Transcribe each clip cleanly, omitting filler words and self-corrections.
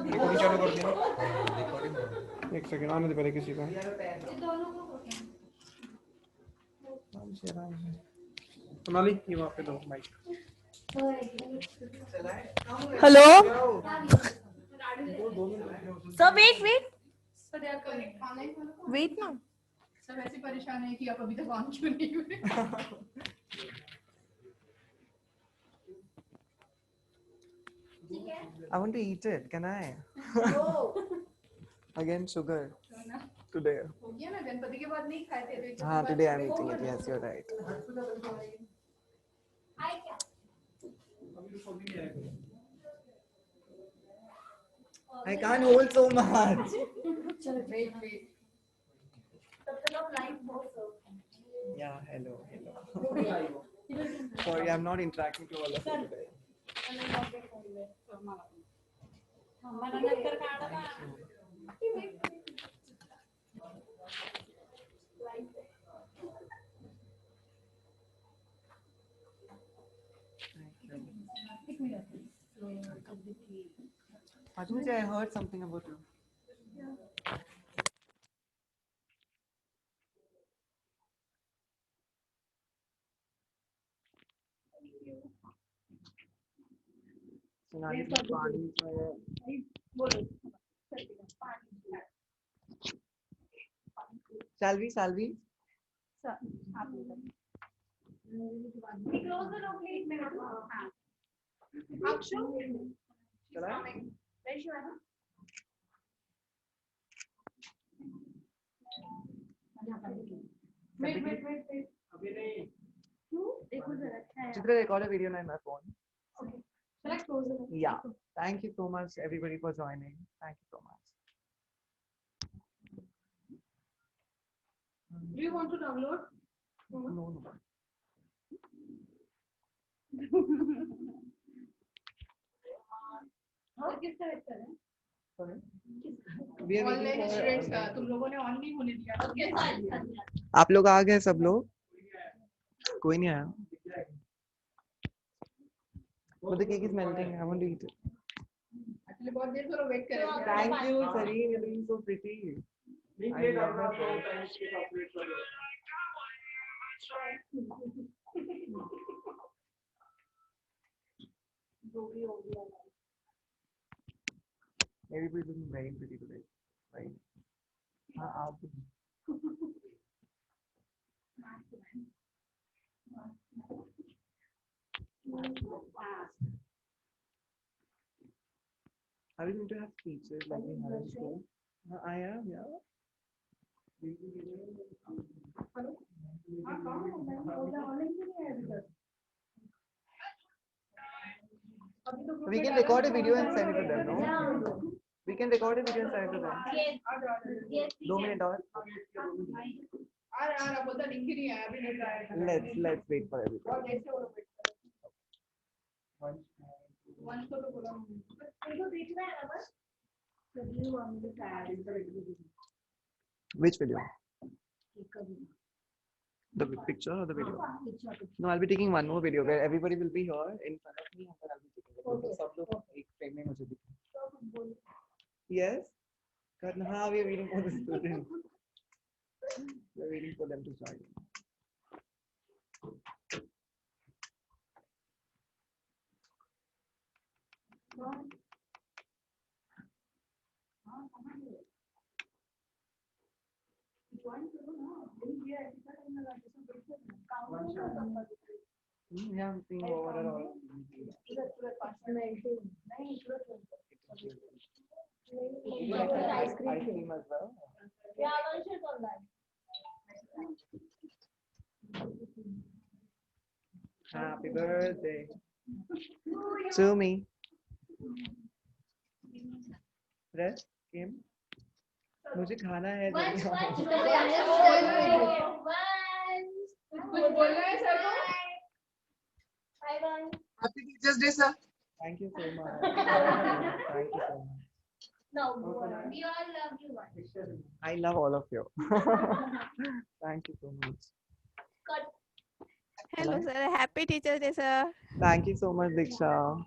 Recording चालू कर दी ना। एक सेकंड आने दे पहले किसी का। सोनाली ये वहाँ पे दो माइक। हेलो सर, वेट ना। सब ऐसे परेशान है कि आप अभी तक ऑन क्यों नहीं हुए? I want to eat it. Can I? Again, sugar. Today. हो गया ना, गणपति के बाद नहीं खाए थे? हाँ, today I'm eating it. Yes, you're right. I can't hold so much. Wait. Yeah, hello. Sorry, I'm not interacting to all of you today. Ajmuji, I heard something about you. Salvi? Close the door, please. Akshu? She's coming. Where is she, Anna? Wait. Chitra, record a video on my phone. Okay. Shall I close it? Yeah. Thank you so much, everybody, for joining. Thank you so much. Do you want to download? No. किसका headset है? Sorry? We are waiting online for- students का तुम लोगों ने on नहीं होने दिया। आप लोग आ गए सब लोग? कोई नहीं आया। But the cake is melting. I want to eat it. Actually बहुत देर से लोग वेट कर रहे थे। Thank you, Sareen. You're being so pretty. I love that voice. Everybody looking very pretty today, right? आप भी। Are we going to have speeches like we had in school? I am, yeah. We can record a video and send it to them, no? We can record a video and send it to them. Yes. 2 minutes और. आ रहा बोलता link ही नहीं आया अभी नहीं आया। Let's wait for everybody. और जैसे वो लोग वेट कर रहे हैं। वन को तो बोला इनको देखना है ना बस। Which video? The picture or the video? No, I'll be taking one more video where everybody will be here in front of me and then I'll be taking it. Okay. सब लोग एक frame में मुझे दिखाएं. Yes? Karna, we are waiting for the students. We are waiting for them to join. Yeah, I'm seeing over and all. Ice cream as well. Happy birthday to me. Rest, Kim. मुझे खाना है कुछ बोल रहा है sir को? Happy Teachers Day, sir. Thank you so much. Thank you so much. No, we all love you. I love all of you. Thank you so much. Hello sir, happy Teachers Day sir. Thank you so much, Diksha.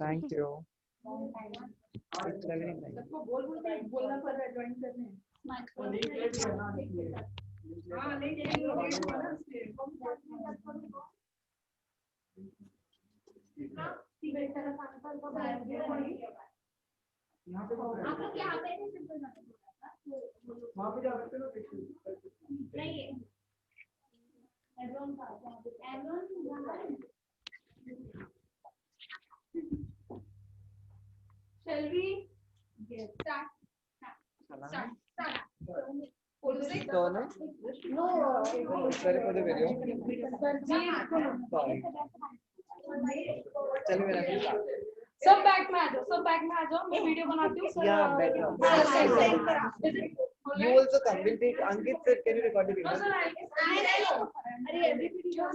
Thank you. It's very nice. सबको बोल बोल के बोलना पड़ रहा है join करने हाँ नहीं यहाँ पे आप लोग यहाँ पे सिंपल वहाँ पे जा सकते हो नहीं एवरोन का एवरोन Shall we start? Donna? No. Sorry for the video. Sorry. चलो मेरा सब बैक में आ जाओ सब बैक में आ जाओ मैं वीडियो बनाती हूँ Yeah, better. You also come. We'll take Ankit sir. Can you record the video?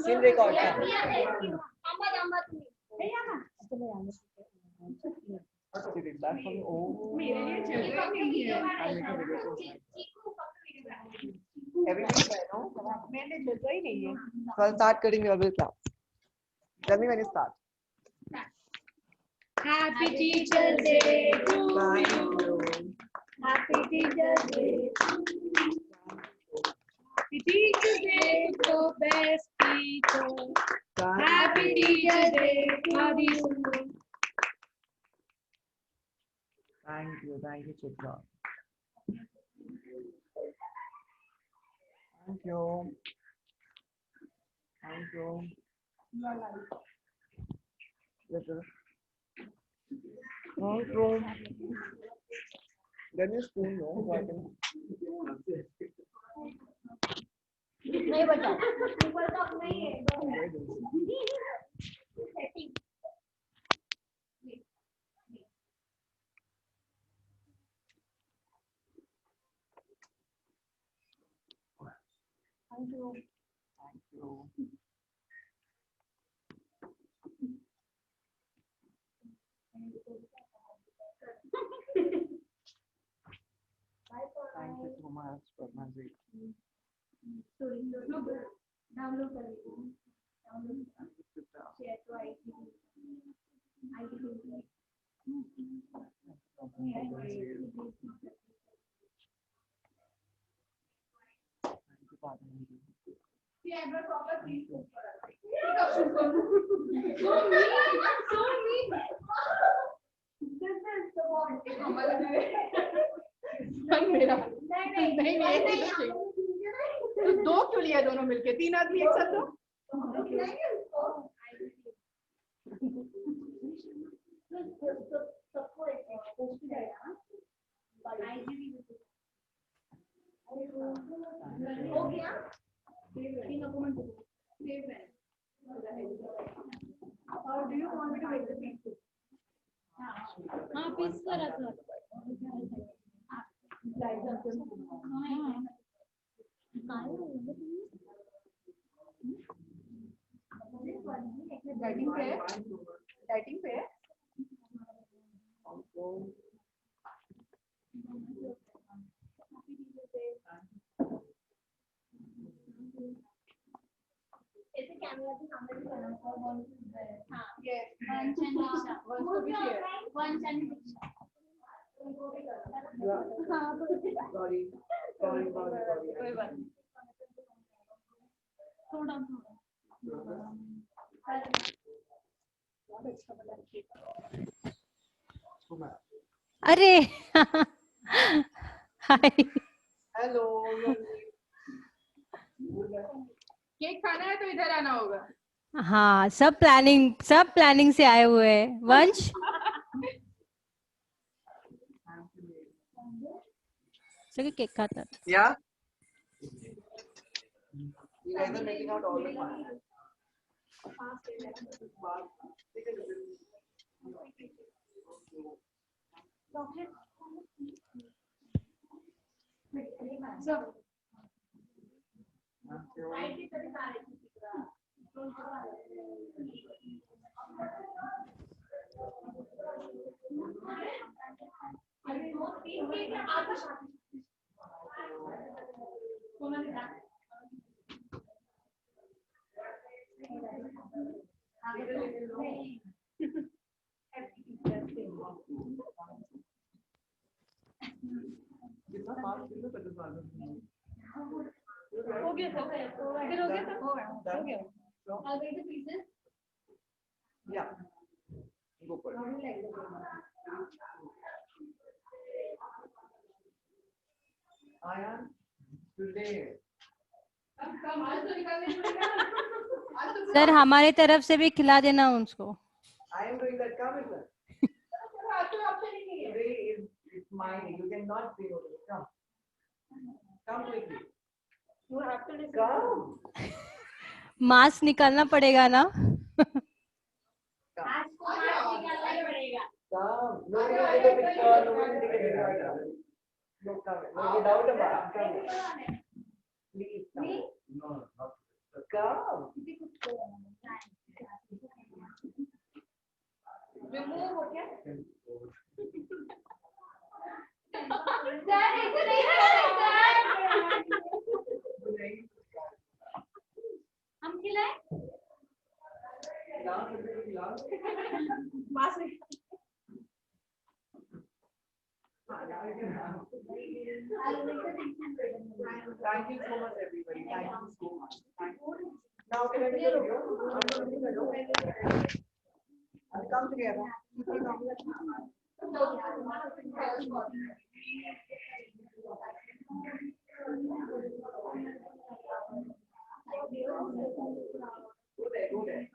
Still record. Sit back from oh. Everything fine, no? मैंने जगह ही नहीं है So I'll start cutting your bill clap. Tell me when you start. Happy Teacher's Day to Thank you. you. Happy Teacher's Day. Happy Teacher's Day to best teacher. Happy Teacher's Day to you. Thank you, Chitra. Thank you. Thank you. Yes, sir. Thank you. Get me a spoon, no? So I can... नहीं बचा ऊपर तक नहीं है Thank you. Thank you. Thank you so much for my music. Download करिए share तो आई थी ये एवर प्रॉपर प्लीज मेरा नहीं तो दो क्यों लिया दोनों मिलके 3 आदमी एक साथ दो हो गया और do you want me to make the piece हां पीस करा सर डाइटिंग पे है डाइटिंग पे है ऐसे कैमरा के सामने भी करना है हां यस वंश एंड दीक्षा वंश को भी शेयर वंश एंड दीक्षा उनको भी करना हां Sorry. कोई बात नहीं थोड़ा अरे हाय Hello. केक खाना है तो इधर आना होगा हाँ सब प्लानिंग से आए हुए हैं वंश चलो केक खाता है। Yeah. You guys are making out all the fun. हाँ फिर तो हो गया फिर हो गया तो हो गया I'll make the pieces. Yeah. Go for it. How do you like the Ayan, today. Sir हमारी तरफ से भी खिला देना उसको. I am doing that. Come with us. Today is it's mine. You cannot say no to it. Come. Come quickly. You have to listen. Come. Mask निकालना पड़ेगा ना. Come. निकालना ही पड़ेगा. Come. Nobody will take a picture. Nobody will take a picture. No, come. No doubt about it. Come. Please come. Me? No, not. Come. Remove हो क्या? हम खिलाए? Mask नहीं. Thank you so much, everybody. Thank you so much. Thank you. Now, can I get a video? I'll come together. Go there, go there.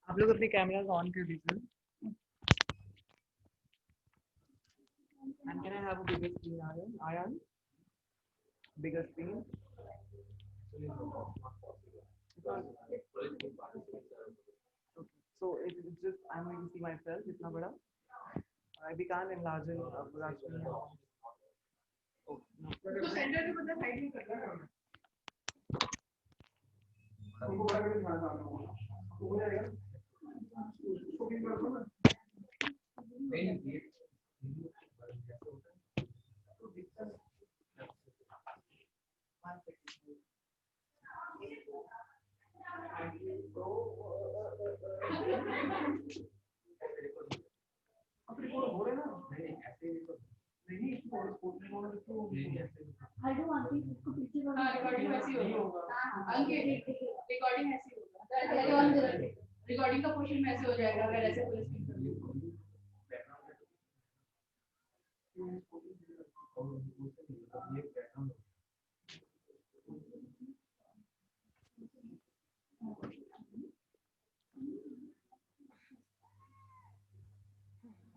आप लोग अपने cameras on कर दीजिए. And can I have a bigger screen, Ayan? Ayan? Bigger screen. So it's just I'm going to see myself. इतना बड़ा. We can't enlarge it. तो centre के बंदा साइड में कर रहा है. रिकॉर्डिंग ऐसी होगा. अंकित रिकॉर्डिंग ऐसी होगा. रिकॉर्डिंग का पोर्शन ऐसे हो जाएगा अगर ऐसे पुलिस की.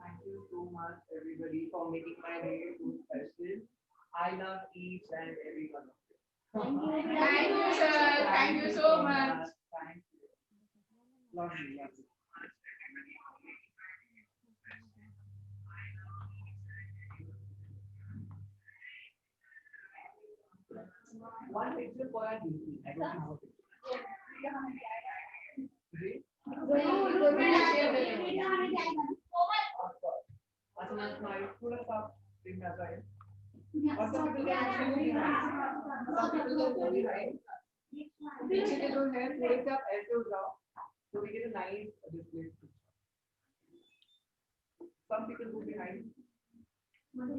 Thank you so much, everybody, for making my day so special. I love each and every one of you. Thank you, sir. Thank you so much. Thank you. Love you. Love you. One picture for our duty. I don't know. Great. अच्छा मैं smile थोड़ा सा देखना चाहिए. और सब people को भी है. पीछे के जो है थोड़े से आप ऐसे हो जाओ. So we get a nice display. Some people go behind. Some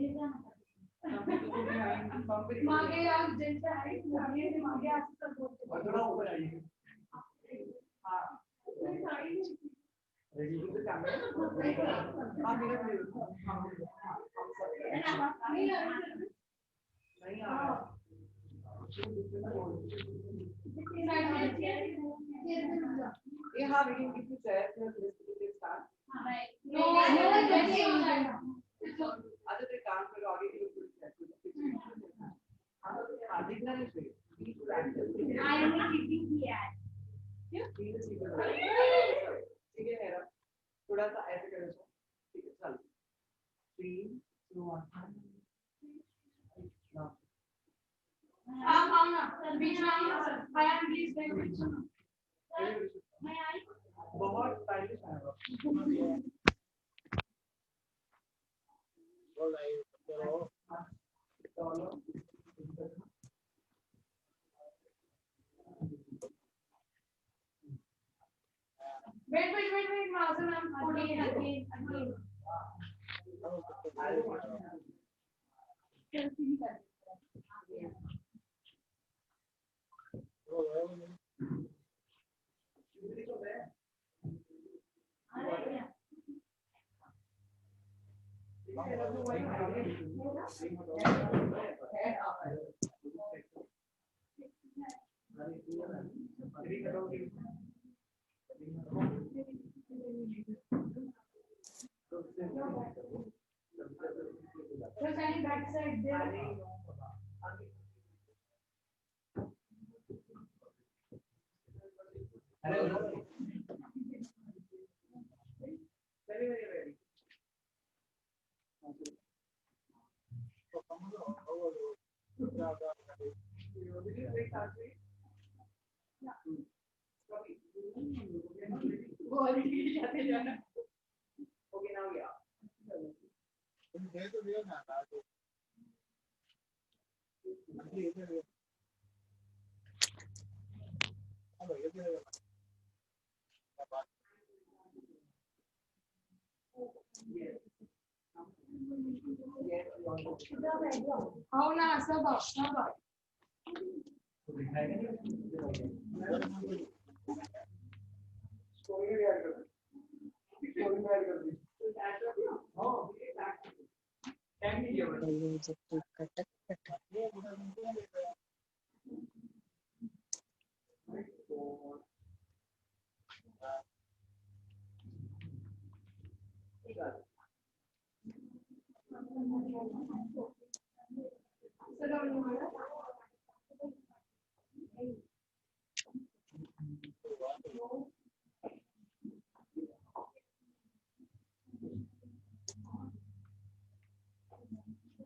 people go behind. Some people. मागे आप जैसा है मागे आप सब थोड़ा ऊपर आइए. हाँ. Ready to the camera? हाँ मेरा नहीं आ रहा. ये हाँ we can keep the chair here to start. अच्छा तो काम करो आगे के लिए हाँ दिखना नहीं चाहिए. ठीक है मेरा थोड़ा सा ऐसे करो. ठीक है चलो. 3 2 1 आओ ना बीच में आओ सर. आया प्लीज मैं आई. बहुत स्टाइलिश है. Wait, Master ma'am. Again. So standing back side there. Okay, now yeah. How na sabah.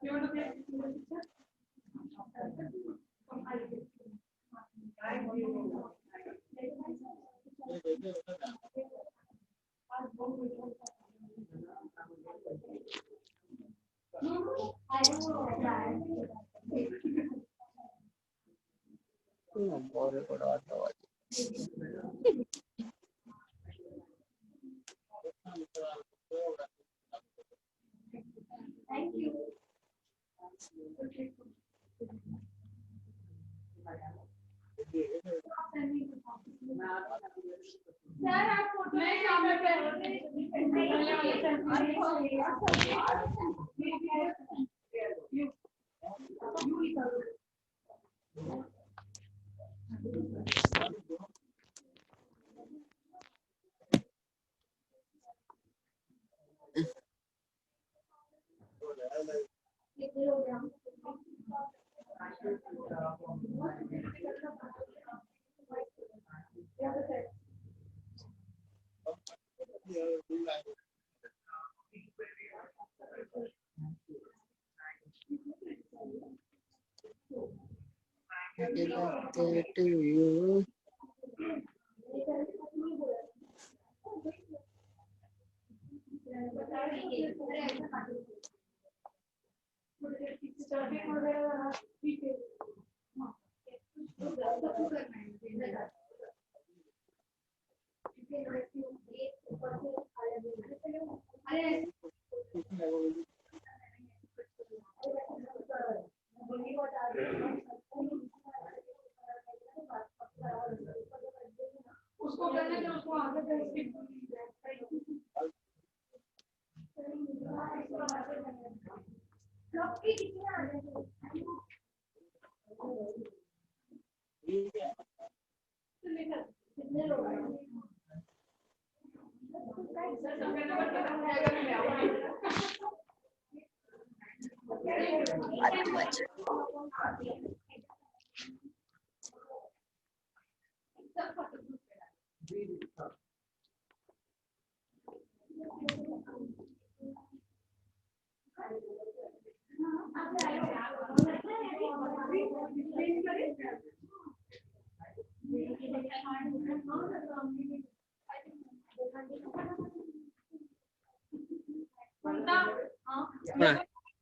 You want to play picture? Thank you. Sir आप फोटो नहीं सामने Happy birthday to you. उसको करने दो उसको आगे कितने लोग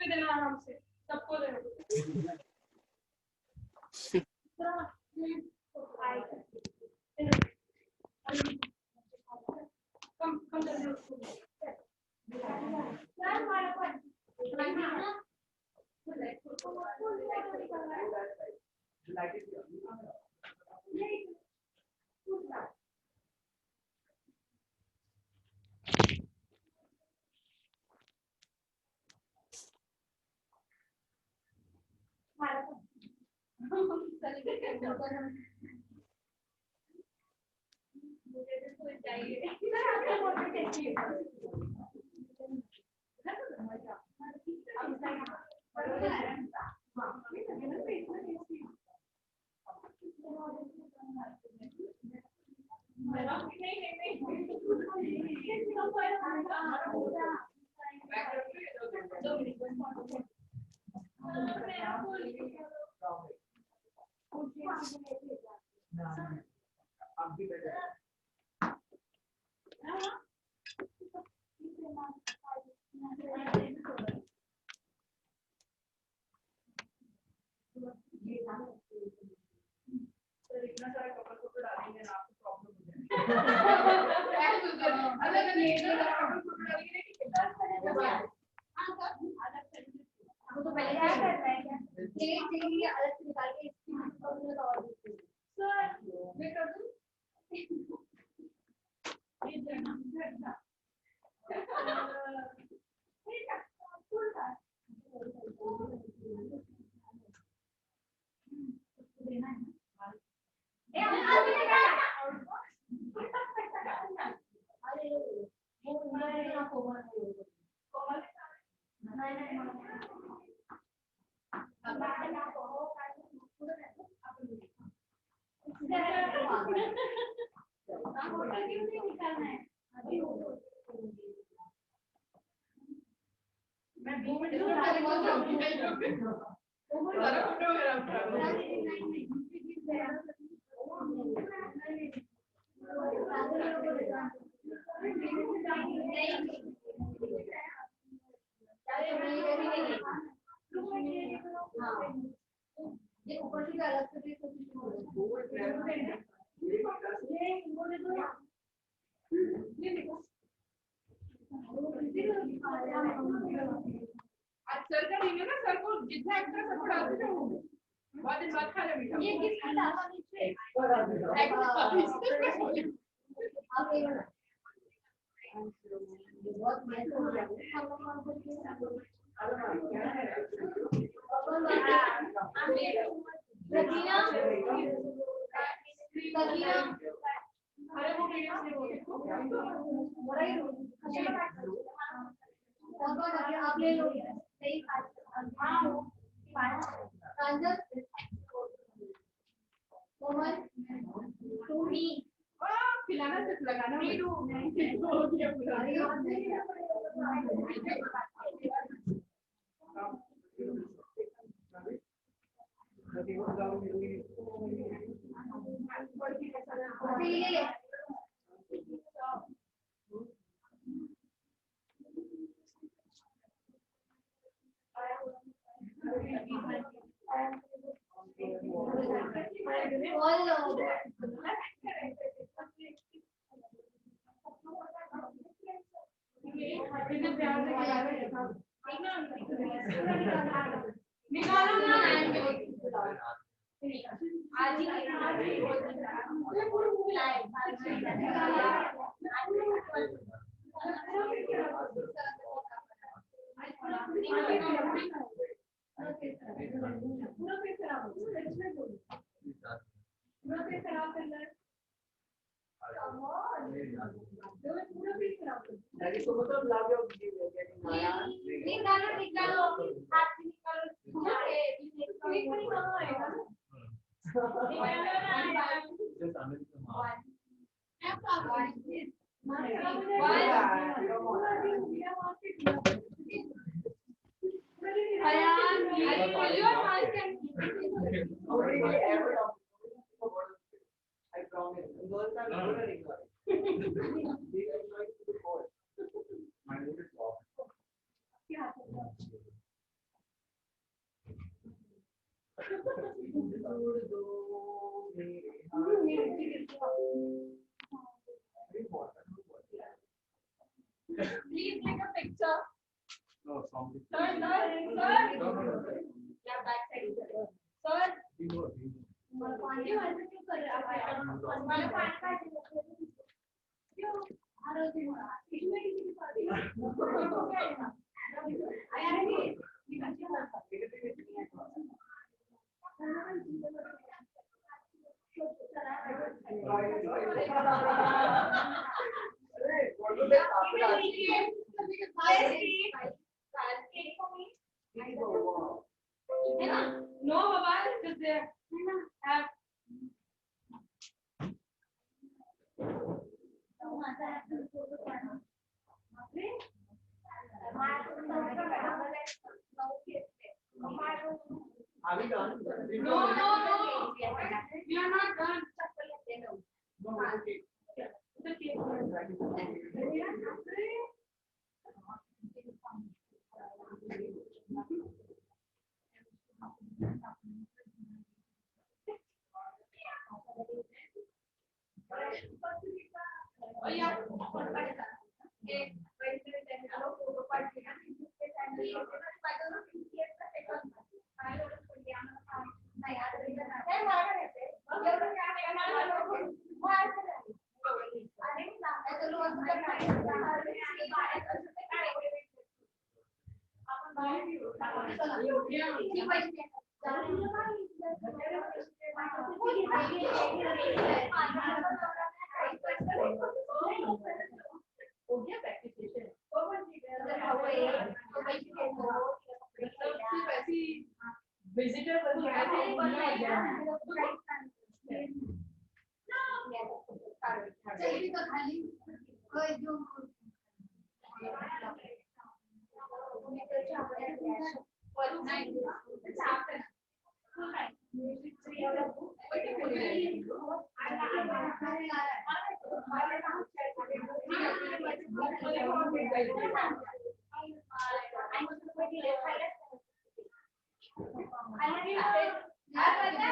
देना आराम से सबको दे कम जल्दी उसको यार हमारा पर इतना सारा कपड़ा फोटो डालेंगे ना आपको प्रॉब्लम हो जाएगी। अगर मैंने इतना सारा कपड़ा फोटो डालेंगे कि कितना वो तो पहले क्या करना है क्या ये चाहिए अलग से निकाल के इसकी और सर मैं कर दूं ये देना ए अभी क्या अरे वो उन्होंने ना कोमल नहीं मैं 2 मिनट पहले बहुत जाऊंगी सारा फोटो वगैरह ये ऊपर से अलग से आज सर का दिन है ना, सर को जितना एक्स्ट्रा सब पढ़ाते थे वो बहुत दिन बाद खा रहे मीठा। ये किसका डाला नीचे आप ये बहुत मैच हो गया रकीना रकीना अरे वो वीडियो से बोले आप ले लो सही कोमल टू मी खिलाना सिर्फ लगाना हो गया पूरा। निकालो ना आज निकालो निकालो हाथ निकालो I promise. Girls are good at ignoring. They are ignoring to the core. My mood is off. Please take a picture. No, from the. Sir, sir, sir. Yeah, back side. Sir. पानी वाले क्यों कर रहे हो वाले पानी का क्यों आरोग्य इसमें किसी की पार्टी आया नहीं ये अच्छी बात No, Baba, just there. Have. Are we done? No, no, no. We are not done. No, okay. It's okay. Oh yeah. Okay. Visitor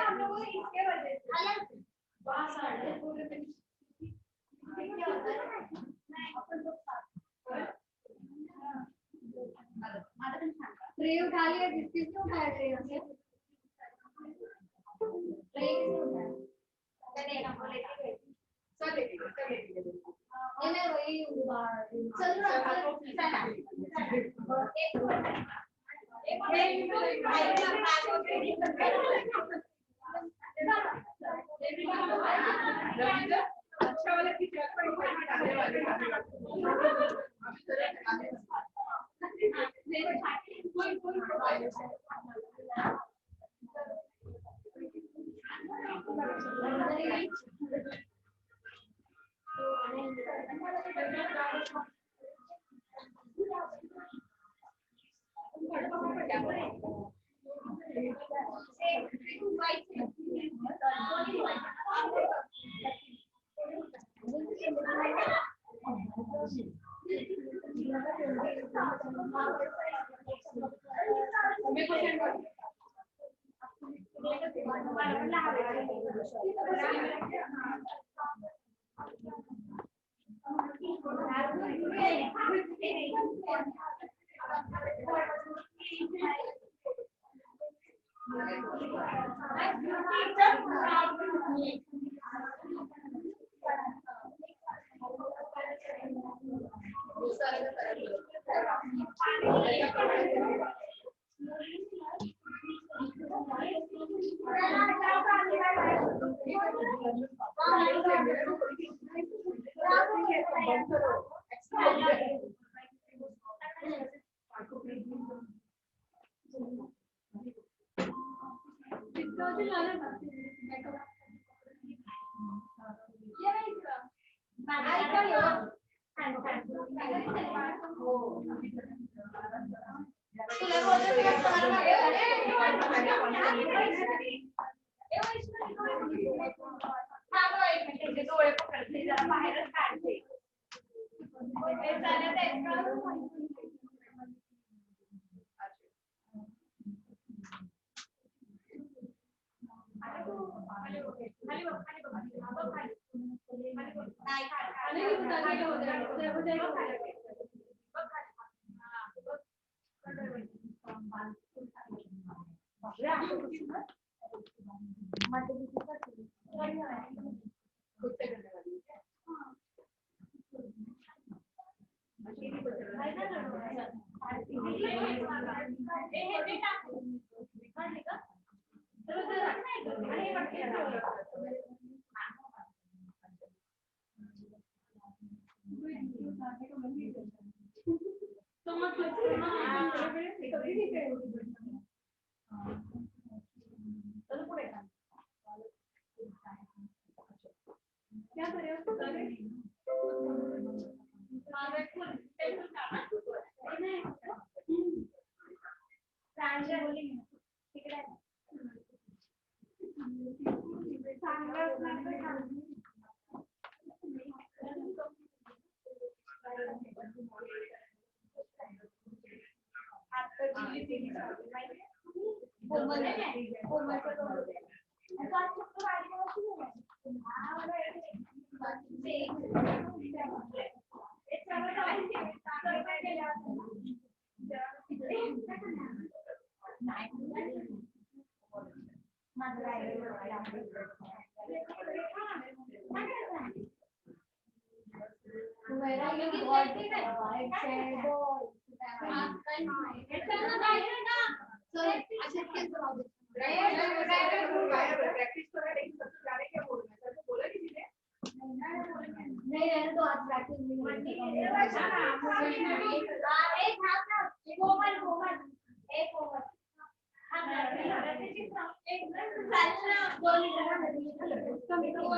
हम लोग इसके वजह से ट्रे उठा लिया जिससे क्यों उठाया ट्रे हमने ट्रे नहीं वही चल अच्छा वाला की क्या करें प्रैक्टिस करा लेकिन सबसे ज्यादा क्या बोलना है सर को बोला किसी ने नहीं रहने तो आज प्रैक्टिस नहीं होगी एक हाथ ना कोमल कोमल एक कोमल एक सालना गोली लगा उसका मित्र को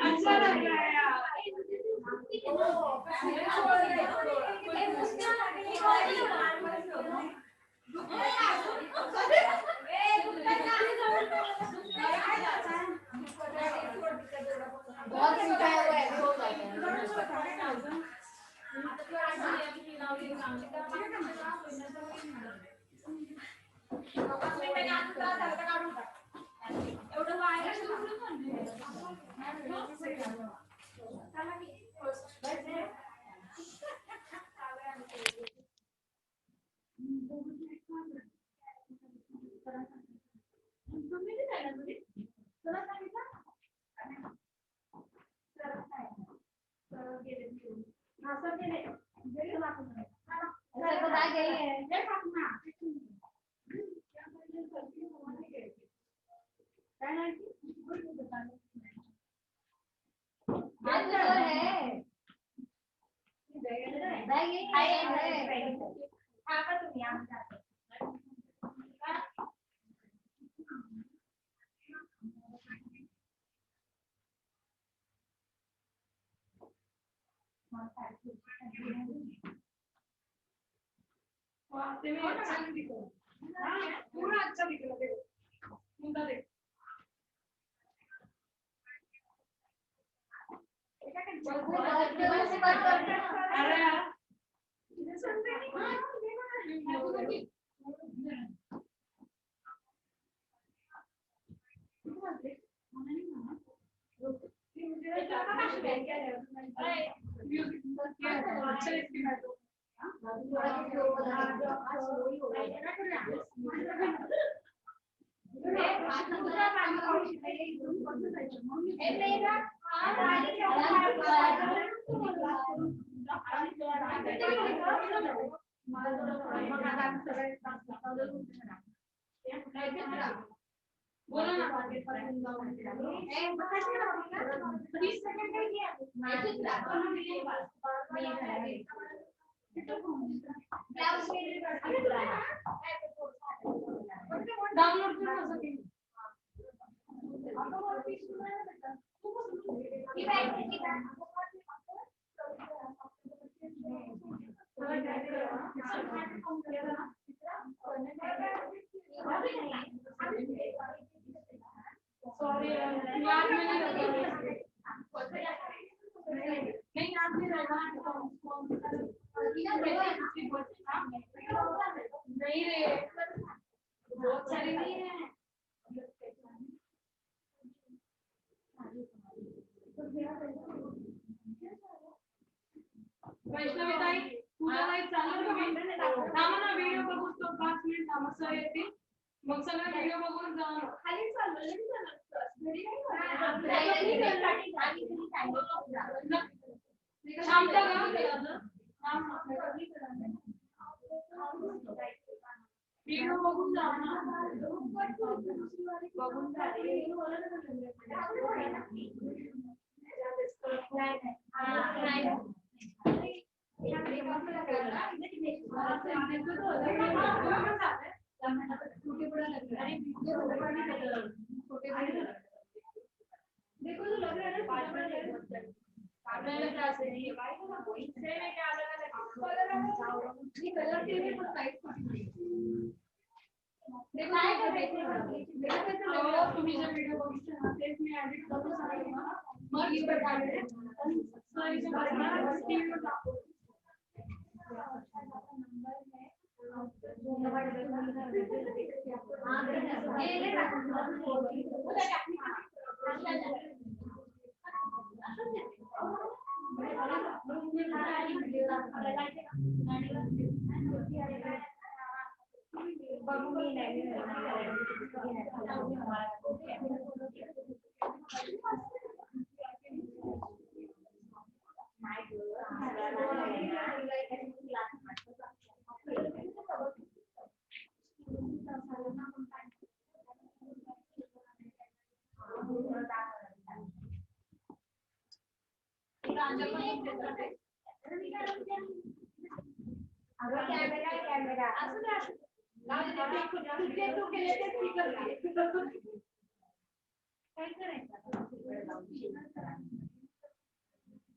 अच्छा लग रहा है यार बहुत सिखाया हुआ है वो करते हैं पूरा अच्छा दिख रहा है मुंडा देख अरे यार बोला ना 20 सेकंड डाउनलोड कर सके सॉरी याद में नहीं रखा नहीं याद नहीं रहा नहीं रे बहुत सारी नहीं है वैष्णवी ताई मला एक चांगलं तुम्ही थांबा ना व्हिडिओ बघून तो 5 मिनिट थांबसा येते मग सगळं व्हिडिओ बघून जा खाली चालू नाही थांबता का व्हिडिओ बघून जा ना बघून जा देखो तो लग रहा है ना 5 मिनट क्लास है ये से में क्या कलर के भी तो साइड देखो तुम्ही जर व्हिडिओ बघितला ना तेच मी एडिट करून सांगितलं मग इथे टाकले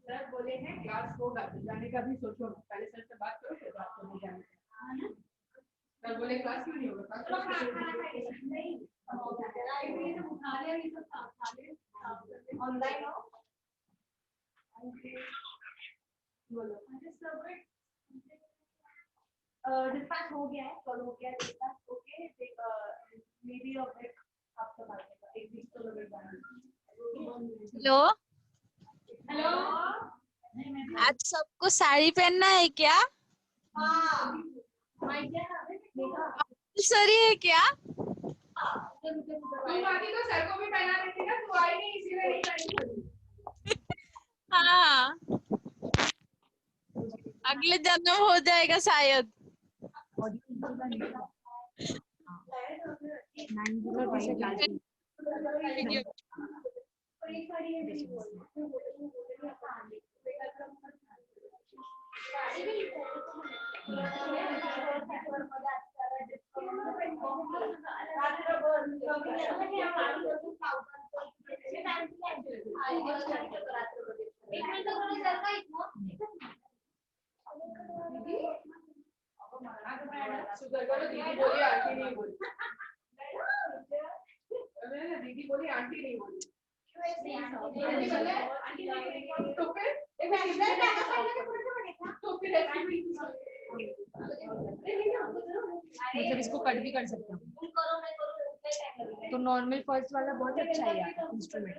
सर बोले हैं क्लास होगा तो जाने का भी सोचो पहले सर से बात करो फिर बात करो जाने का सर बोले क्लास क्यों नहीं होगा ऑनलाइन हो डिस्पैच हो गया है कल हो गया dispatch okay may be of एक हफ्ता बाद एक वीक तो लगेगा हेलो हेलो आज सबको साड़ी पहनना है क्या? सॉरी है क्या? तुम बाकी तो सर को भी पहना देती ना तू आई नहीं इसीलिए नहीं पहनी हाँ अगले जन्म हो जाएगा शायद। दीदी बोली आंटी नहीं बोली मतलब इसको कट भी कर सकते हैं तो नॉर्मल फर्स्ट वाला बहुत अच्छा है यार इंस्ट्रूमेंट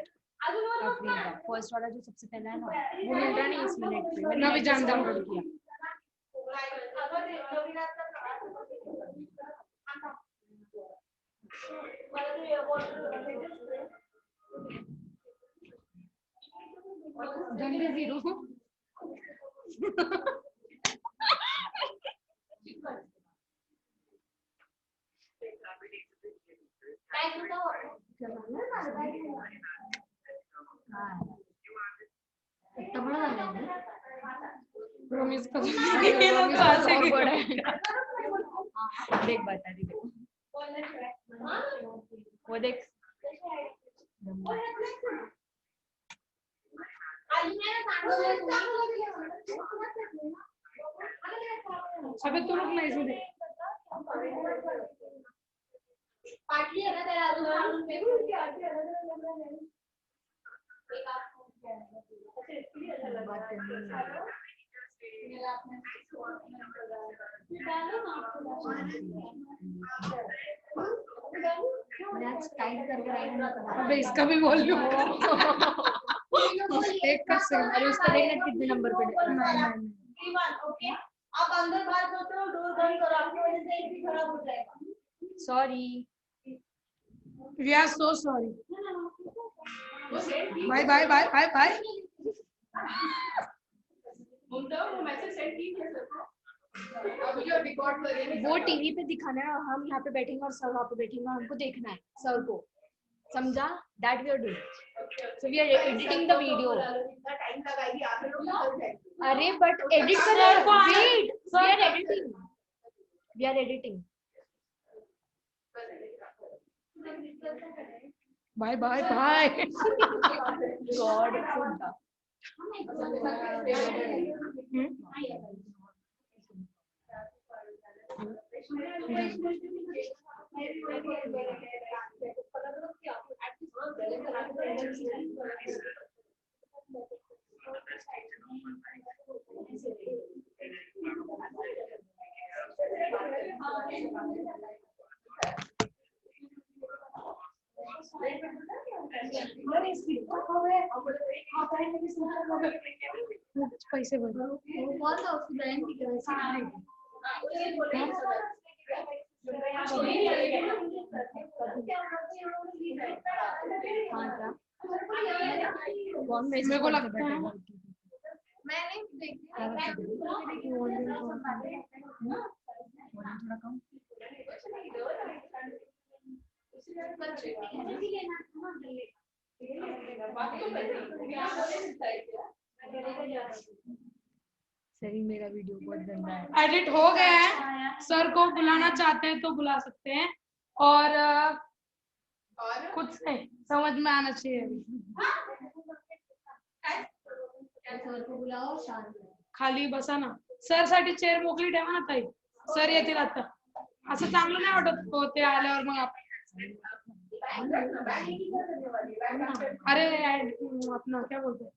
फर्स्ट वाला जो सबसे पहला है ना वो मिल रहा नहीं इस मिनट पे मैंने अभी जान डाउनलोड किया जल्दी जीरो प्रॉमिस कर देख बता दी वो देख अबे तू रुक ना इसमें देख पार्टी है ना तेरा अबे इसका भी वॉल्यूम देख कर सही अरे उसका देखना कितने नंबर पे ओके आप अंदर बात करते हो, डोर बंद करो, आपकी वजह से एक भी खराब हो जाएगा। Sorry. We are so sorry. Bye bye bye bye bye. ममता वो मैसेज सेंड की है सर को। अब वीडियो रिकॉर्ड कर रहे हैं। वो टीवी पे दिखाना है, हम यहाँ पे बैठेंगे और सर वहाँ पे बैठेंगे, हमको देखना है सर को, समझा? That we are doing, so we are editing the video. इतना टाइम लगाएगी आप लोग निकल जाएंगे। अरे बट एडिट करना, wait, we are editing. Bye bye bye. गॉड पैसे भर. बहुत है उसकी बहन की तरह मेरे को लगता है मैंने सही, मेरा वीडियो बहुत गंदा है। एडिट हो गया है. सर को बुलाना चाहते हैं तो बुला सकते हैं, और खुद से समझ में आना चाहिए. सर को बुलाओ, शांत खाली बसा ना. सर साठी चेअर मोकळी ठेवा ना ताई, सर येतील आता. असं चांगलं नाही वाटत हो ते आल्यावर मग अरे अपना क्या बोलते हैं,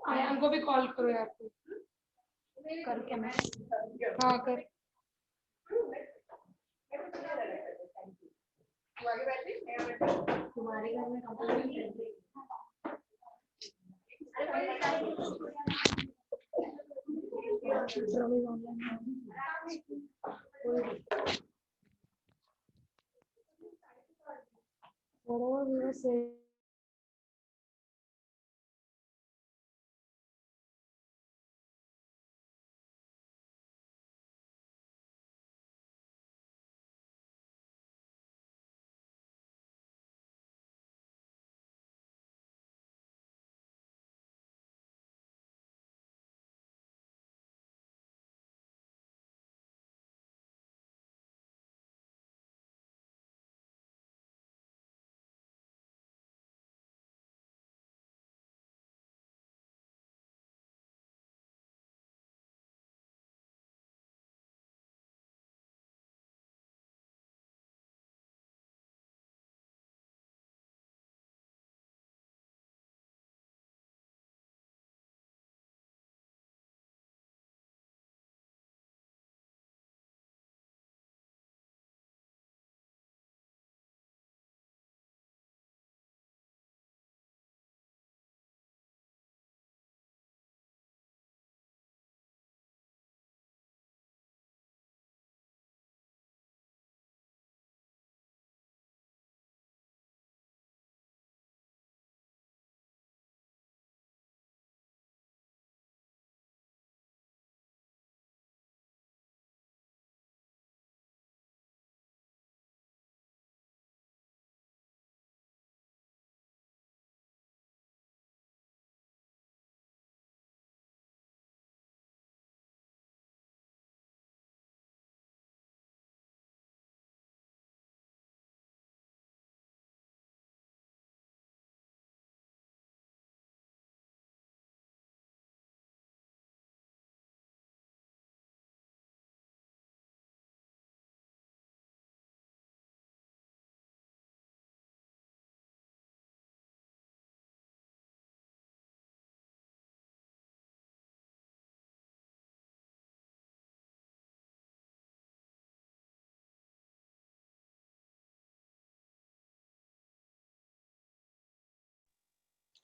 आयान को भी कॉल करो यार. करके मैं हाँ कर. तुम्हारे घर में कंप्लेंट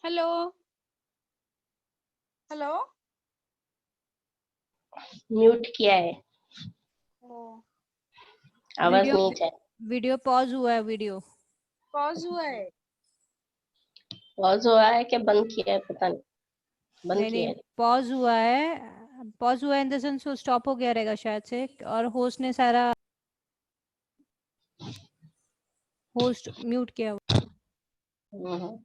हेलो हेलो म्यूट किया है, आवाज वीडियो नहीं चाहिए। वीडियो पॉज हुआ है, वीडियो पॉज हुआ है। पॉज हुआ है क्या बंद किया है, पता नहीं। बंद नहीं किया नहीं, है। पॉज हुआ है इन द सेंस वो स्टॉप हो गया रहेगा शायद से, और होस्ट ने सारा होस्ट म्यूट किया हुआ। हम्म।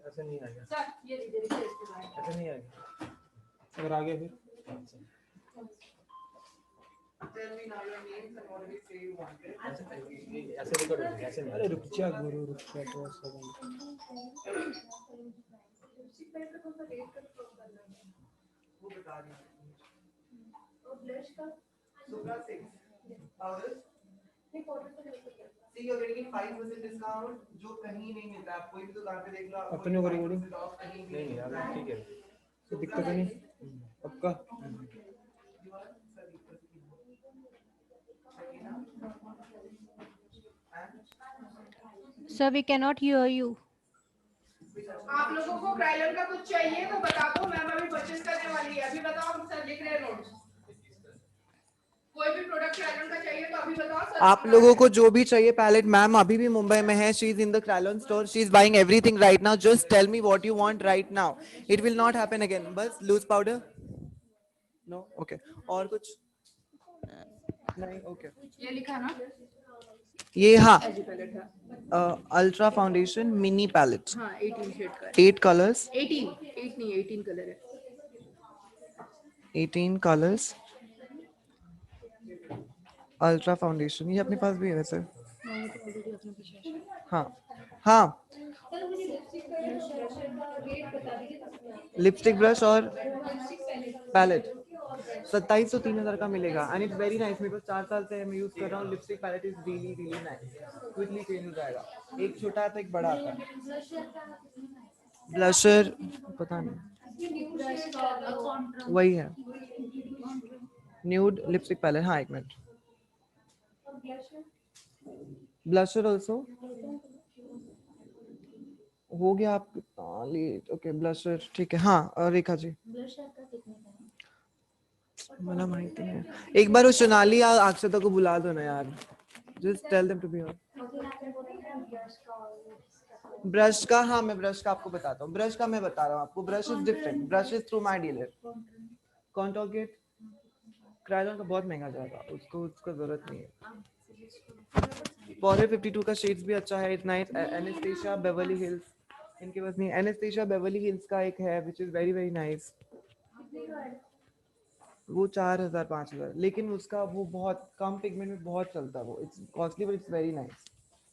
ऐसे नहीं आएगा, सर ये लीजिए इसके बाद ऐसे नहीं आएगा। अगर आ गया फिर Tell me now your names and what did you say you wanted. ऐसे रिकॉर्ड होगा, ऐसे नहीं। अरे रुक जा गुरु, रुक जा तो सेकंड। वो बता रही हूँ। Supra 6. Powders? See, you're getting 5% discount, जो कहीं नहीं मिलता। आप कोई भी दुकान पे देख लो, आपको अपने को रिकॉर्डिंग 5% off कहीं भी नहीं यार, ठीक है, Supra कोई दिक्कत नहीं। 6. पक्का। You are Sakina? And? Sir we can not hear you. आप लोगों को क्रायलन का कुछ चाहिए तो बता दो, मैम अभी परचेज करने वाली है। अभी बताओ, हम सर लिख रहे हैं नोट्स। कोई भी प्रोडक्ट क्रायलन का चाहिए तो अभी बताओ सर। आप लोगों को जो भी चाहिए पैलेट, मैम अभी भी मुंबई में है। She is in the Krylon store, she is buying everything right now. Just tell me what you want right now, it will not happen again. बस लूज पाउडर, नो ओके, और कुछ नहीं? Okay, ये लिखा ना, ये हाँ, एजी पैलेट है। अल्ट्रा फाउंडेशन मिनी पैलेट, हाँ 18 शेड का है। 8 कलर्स, 18 8 नहीं 18 कलर है। 18 कलर्स, अल्ट्रा फाउंडेशन। ये अपने पास भी है वैसे। हाँ हाँ, लिपस्टिक ब्रश और पैलेट 2700 3000 का मिलेगा। And it's very nice. मेरे को 4 साल से मैं यूज कर रहा हूँ। Lipstick palette is really really nice, quickly change हो जाएगा। एक छोटा आता है, एक बड़ा आता है। ब्लशर पता नहीं, वही है न्यूड लिपस्टिक पैलेट। हाँ एक मिनट, ब्लशर ऑल्सो हो गया आप लेट। ओके ब्लशर ठीक है। हाँ और रेखा जी, मला माहिती है। एक बार वो सोनाली या अक्षता को बुला दो ना यार, just tell them to be on. Brush का, हाँ मैं ब्रश का आपको बताता हूँ। ब्रश का मैं बता रहा हूँ आपको, brush is different. Brush is through my dealer. Contour kit Krylon का बहुत महंगा जाएगा, उसको उसका जरूरत नहीं है। Porre 52 का शेड्स भी अच्छा है, it's nice. Anaesthesia Beverly hills, इनके पास नहीं। एनेस्थेसिया बेवर्ली हिल्स का एक है which is very very nice, वो 4000 5000, लेकिन उसका वो बहुत कम पिगमेंट में बहुत चलता है वो। It's costly but it's very nice,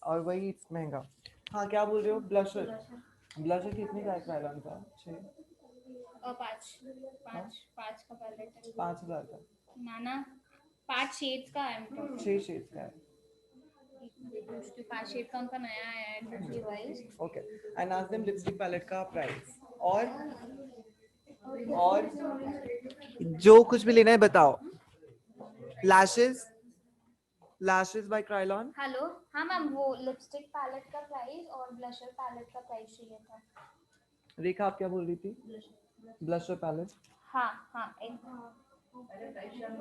और वही इट्स महंगा। हाँ क्या बोल रहे हो? ब्लशर, ब्लशर कितने का है क्रायलॉन का? 6 पाँच का पैलेट 5000 का, नाना 5 शेड्स का है। 6 शेड्स का है। 5 शेड का उनका नया आया है 20 wise. Okay, and ask them lipstick palette का प्राइस। और और जो कुछ भी लेना है बताओ. Lashes, lashes by Krylon. Hello, हाँ मैम, वो लिपस्टिक पैलेट का प्राइस और ब्लशर पैलेट का प्राइस चाहिए था. रेखा आप क्या बोल रही थी? Blusher palette. हाँ हाँ, एक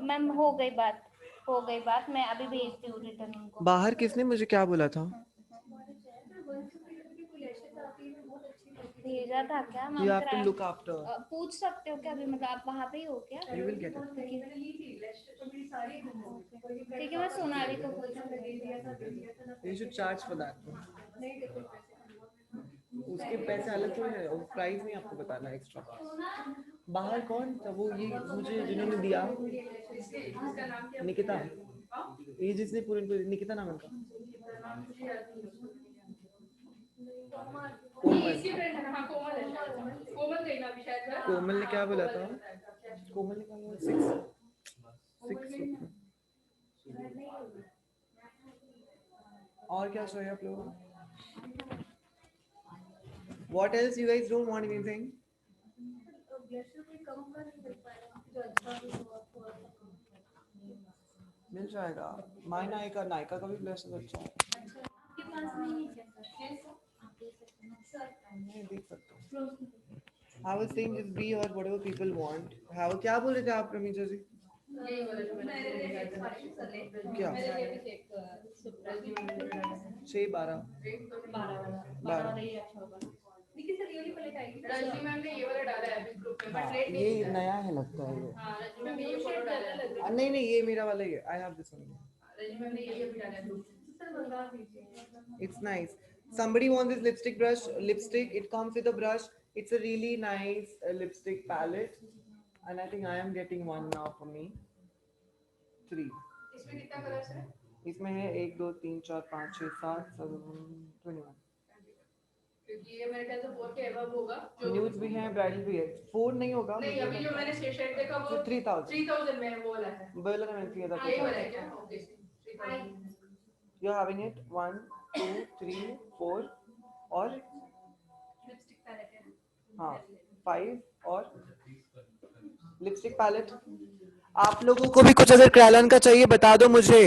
मैम हो गई बात, मैं अभी भेजती हूँ रिटर्न उनको. बाहर किसने मुझे क्या बोला था? भेजा था क्या ma'am? You have to look after. पूछ सकते हो क्या अभी, मतलब आप वहाँ पे ही हो क्या? You will get it. ठीक है, मैं सोनाली को पूछ सकती You should charge for that. उसके पैसे अलग थोड़ी है, वो प्राइस नहीं आपको बताना एक्स्ट्रा. बाहर कौन था वो, ये मुझे जिन्होंने दिया? निकिता. ये जिसने पूरी निकिता नाम है उनका. इसकी फ्रेंड है, हाँ कोमल है शायद. कोमल गई ना अभी शायद घर. कोमल ने क्या बोला था? कोमल ने कहा 6. और क्या चाहिए आप लोगों को? What else you guys don't want anything? मिल जाएगा. माय नायका का भी ब्लेसर अच्छा है. मैं देख सकता हूँ. I was saying just be or whatever people want. How क्या बोल रहे थे आप रमीजा जी? क्या? 6-12. रजनी मैम ने ये वाला डाला है अभी ग्रुप में, बट रेट नहीं. ये नया है लगता है ये. हाँ, रजनी मैम ने ये फोटो डाला है लग रहा है. नहीं ये मेरा वाला ही है. I have this one. Rajni ma'am ने ये भी डाला है ग्रुप में. It's nice. Somebody wants this lipstick brush. Lipstick. It comes with a brush. It's a really nice lipstick palette, and I think I am getting one now for me. 3. इसमें कितना colours है? इसमें है 1 2 3 4 5 6 7 21. क्योंकि ये मेरे ख्याल से 4 के अबव होगा. न्यूज भी है, ब्राइडल भी है. 4 नहीं होगा. नहीं, अभी जो मैंने शेड देखा वो 3000 में वो वाला है. बोला था मैंने 3000. यही वाला है क्या? ओके, 3000. You're having it 1 2 3 4 और लिपस्टिक पैलेट है. हाँ 5 और लिपस्टिक पैलेट. आप लोगों को भी कुछ अगर क्रायलॉन का चाहिए बता दो मुझे.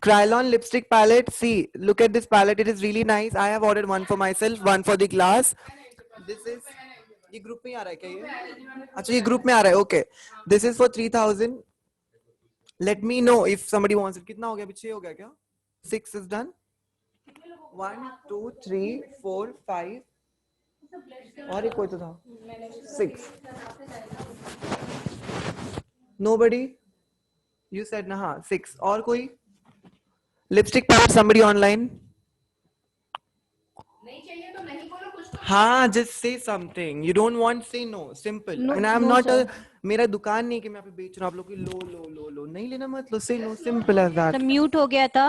Krylon lipstick palette. See, look at this palette. It is really nice. I have ordered one for myself, one for the class. This is. ये ग्रुप में आ रहा है क्या ये? अच्छा ये ग्रुप में आ रहा है. Okay. This is for 3000. Let me know if somebody wants it. कितना हो गया? अभी 6 हो गया क्या? 6 is done. 1 2 3 4 5 और एक कोई तो था. 6. Nobody. You said ना हाँ 6 और कोई? Lipstick palette, somebody online? नहीं चाहिए तो नहीं बोलो कुछ तो. हाँ, just say something. You don't want, say no. Simple. No, And I'm no, not sir. मेरा दुकान नहीं है कि मैं यहाँ पे बेच रहा हूँ आप लोग की लो नहीं लेना मत लो. Say no. Simple as that. Mute हो गया था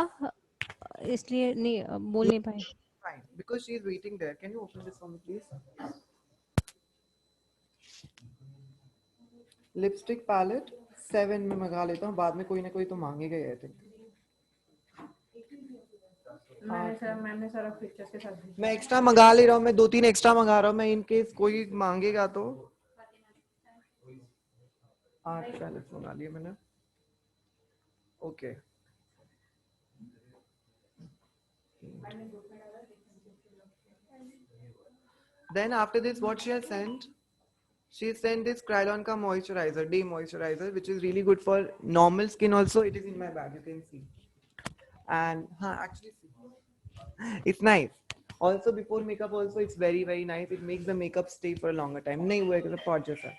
इसलिए नहीं बोल नहीं पाए. Fine. Because she is waiting there. Can you open this for me, please? Lipstick palette 7 में मंगा लेता हूँ. बाद में कोई ना कोई तो मांगेगा ही I think. मैंने सारा पिक्चर्स के साथ. मैं एक्स्ट्रा मंगा ले रहा हूँ. मैं 2-3 एक्स्ट्रा मंगा रहा हूँ. मैं इन केस कोई मांगेगा तो 8 पैलेट्स मंगा लिए मैंने. Okay. Then after this, what she has sent? She sent this Krylon ka moisturizer, day moisturizer, which is really good for normal skin. Also, it is in my bag. You can see. And actually, it's nice. Also, before makeup, also it's very nice. It makes the makeup stay for a longer time. नहीं हुआ है pot जैसा.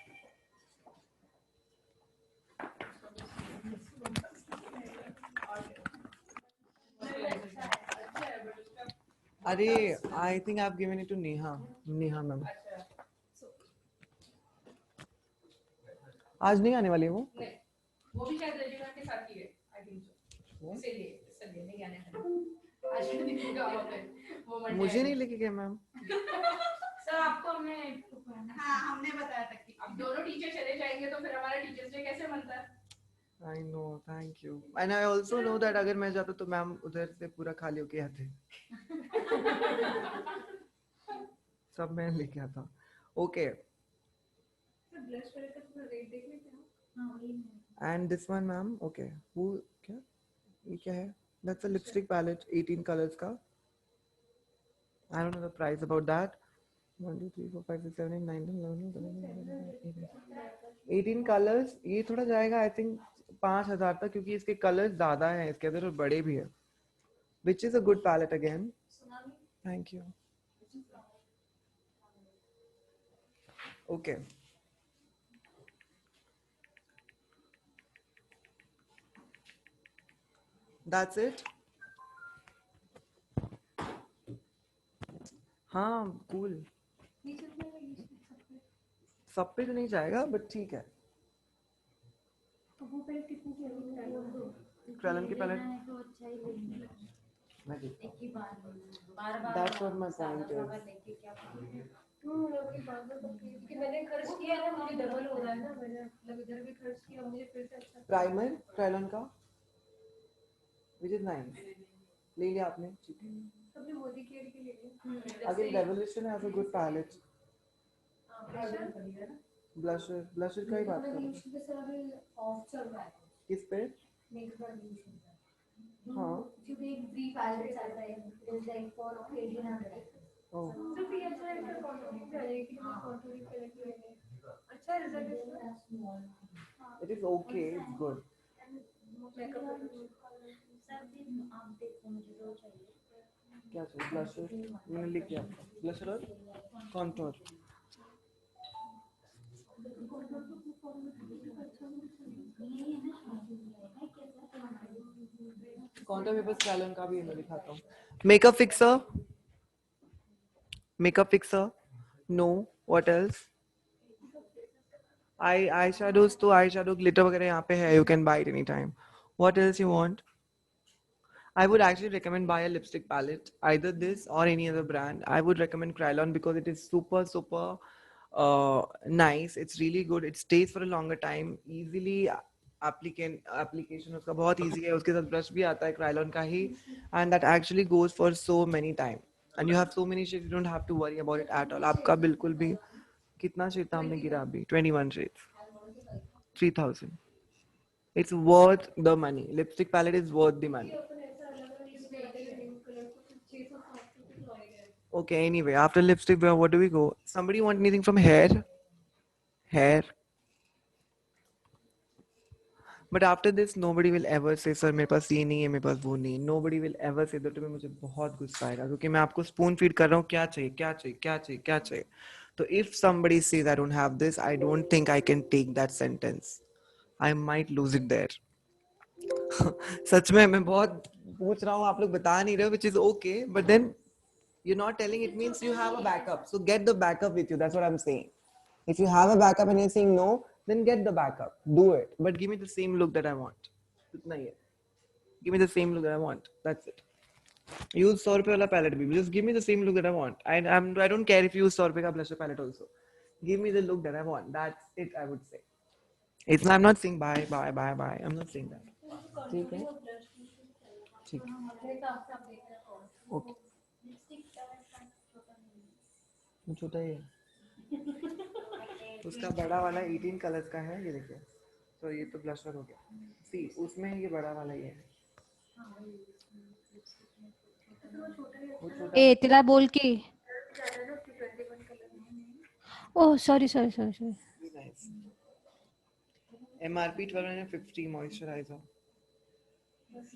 अरे I think I've given it to Neha ma'am. आज नहीं आने वाली है वो. नहीं, वो भी शायद रजनी मैम के साथ ही है. I think so. इसलिए नहीं आने वाला. आज नहीं दिखेगा वहाँ पे. वो मंडे मुझे नहीं लेके गए मैम. सर आपको हमने हाँ, हमने बताया था कि अब दोनों टीचर चले जाएंगे तो फिर हमारा टीचर्स डे कैसे बनता है? I know, thank you. And I also know that अगर मैं जाता तो मैम उधर से पूरा खाली होके आते. सब मैं लेके आता. Okay. And this one, ma'am, okay. Who? क्या? ये क्या है? That's a lipstick palette, 18 colors का. I don't know the price about that. 1, 2, 3, 4, 5, 6, 7, 8, 9, 10, 11, 12, 18 colours. ये थोड़ा जाएगा आई थिंक 5,000 तक, क्योंकि इसके कलर्स ज्यादा हैं इसके अंदर और बड़े भी हैं. Which is a good palette again. Thank you. Okay. That's it. हाँ, cool. सब पे तो नहीं जाएगा, but ठीक है. Kralon की palette. मैं देखता हूँ. That's what my point is. मैंने खर्च किया ना, मुझे डबल हो रहा है ना, मैंने मतलब इधर भी खर्च किया, मुझे फिर से अच्छा Primer Kralon का, which is nice. ले लिया आपने. ठीक है. सबने मोदी केयर के लिए Again, Revolution has a good palette. Blusher का ही बात कर रहे हैं. पे सर अभी ऑफ चल रहा है किस पे? मेकअप रेवोल्यूशन हाँ. क्योंकि एक फ्री पैलेट आता है, it is like for 1800. Oh. सिर्फ ये अच्छा है कि कॉन्टूरिंग चाहिए कि कॉन्टूरिंग के लिए अच्छा रिजल्ट है. It is okay. It's good. Makeup क्या चाहिए? Blusher. मैंने लिख दिया. Blusher और contour. Contour पेपर Kralon का भी मैं दिखाता हूँ. Makeup fixer. Makeup fixer. No. What else? Eyeshadows तो eyeshadow glitter वगैरह यहाँ पे है. You can buy it anytime. What else you want? I would actually recommend buy a lipstick palette, either this or any other brand. I would recommend Krylon because it is super nice. It's really good. It stays for a longer time. Easily application उसका बहुत easy है. उसके साथ brush भी आता है Krylon का ही, and that actually goes for so many time. And you have so many shades. You don't have to worry about it at all. आपका बिल्कुल भी कितना shade था हमने गिरा अभी? 21 shades. 3,000. It's worth the money. Lipstick palette is worth the money. Okay, anyway, after lipstick, what do we go? Somebody want anything from hair? Hair. But after this, nobody will ever say, sir, मेरे पास ये नहीं है, मेरे पास वो नहीं. Nobody will ever say that to me. मुझे बहुत गुस्सा आएगा क्योंकि मैं आपको spoon feed कर रहा हूँ. क्या चाहिए, क्या चाहिए, क्या चाहिए, क्या चाहिए. तो if somebody says I don't have this, I don't think I can take that sentence. I might lose it there. सच में मैं बहुत पूछ रहा हूँ, आप लोग बता नहीं रहे हो, which is okay. But then you're not telling, it means you have a backup. So get the backup with you. That's what I'm saying. If you have a backup and you're saying no, then get the backup. Do it. But give me the same look that I want. Itna hi hai. Give me the same look that I want. That's it. Use 100 rupees wala palette bhi. Just give me the same look that I want. I don't care if you use 100 rupees ka blusher palette also. Give me the look that I want. That's it, I would say. I'm not saying bye. I'm not saying that. ठीक है. ठीक. Okay. छोटा ही है. उसका बड़ा वाला 18 colours का है, ये देखिए. तो ये तो ब्लशर हो गया. सी उसमें ये बड़ा वाला ये है. ए तेरा बोल के. Oh sorry. Nice. MRP 1250 moisturizer.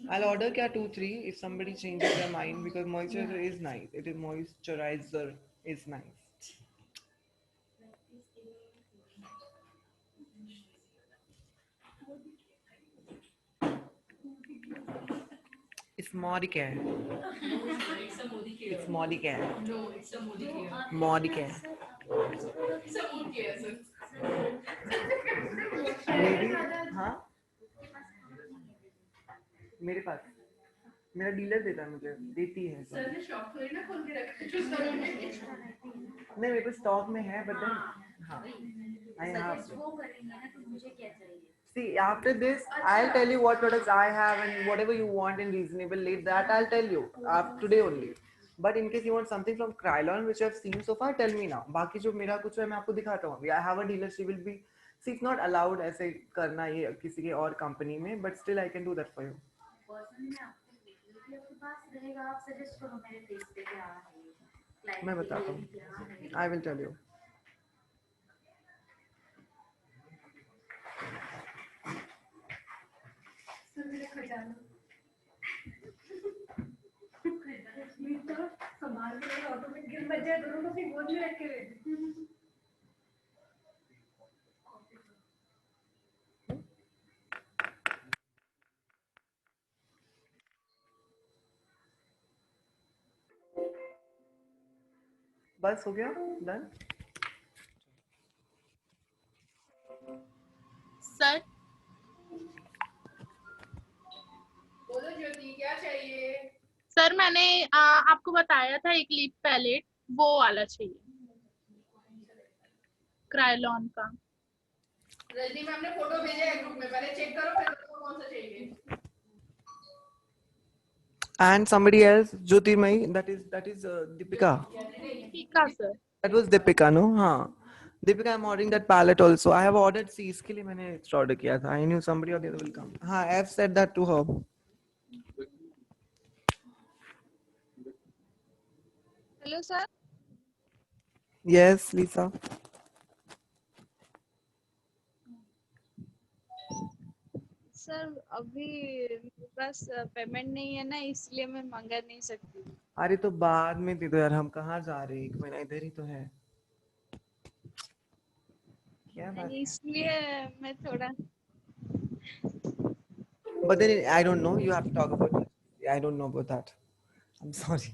I'll order क्या 2-3 if somebody changes their mind because moisturizer is nice. It is moisturizer is nice. It's Modi care. It's Modi care. No, it's a Modi care. Modi care. It's a Modi care, sir. Maybe. हाँ. मेरे पास. मेरा dealer देता है मुझे. देती है. Sir ने shop थोड़ी ना खोल के रखा है जो सर ने. नहीं मेरे पास स्टॉक में है but then हाँ. I have. वो करेंगे ना तो मुझे क्या चाहिए. See, after this, I'll tell you what products I have and whatever you want in reasonable rate. That I'll tell you today only. But in case you want something from Krylon, which I've seen so far, tell me now. बाकी जो मेरा कुछ है मैं आपको दिखाता हूँ. I have a dealer. She will be. See, it's not allowed ऐसे करना ये किसी के और company में, but still I can do that for you. मैं बताता हूँ. I will tell you. बस हो गया डन. सर बोलो ज्योति क्या चाहिए? सर मैंने आपको बताया था एक लिप पैलेट, वो वाला चाहिए, क्रायलॉन का. रजनी मैम ने फोटो भेजा है ग्रुप में, पहले चेक करो फिर बताओ कौन सा चाहिए. And somebody else, Jyotirmai, that is Deepika. ठीक है sir. That was Deepika, no? हाँ. Deepika, I'm ordering that palette also. I have ordered. See, इसके लिए मैंने extra order किया था. I knew somebody or the other will come. हाँ, I've said that to her. Hello sir. Yes, Lisa. Sir अभी मेरे पास payment नहीं है ना, इसलिए मैं मंगा नहीं सकती. अरे तो बाद में दे दो यार. हम कहाँ जा रहे हैं? एक महीना इधर ही तो है. क्या बात? इसलिए मैं थोड़ा. But then I don't know. You have to talk about it. I don't know about that. I'm sorry.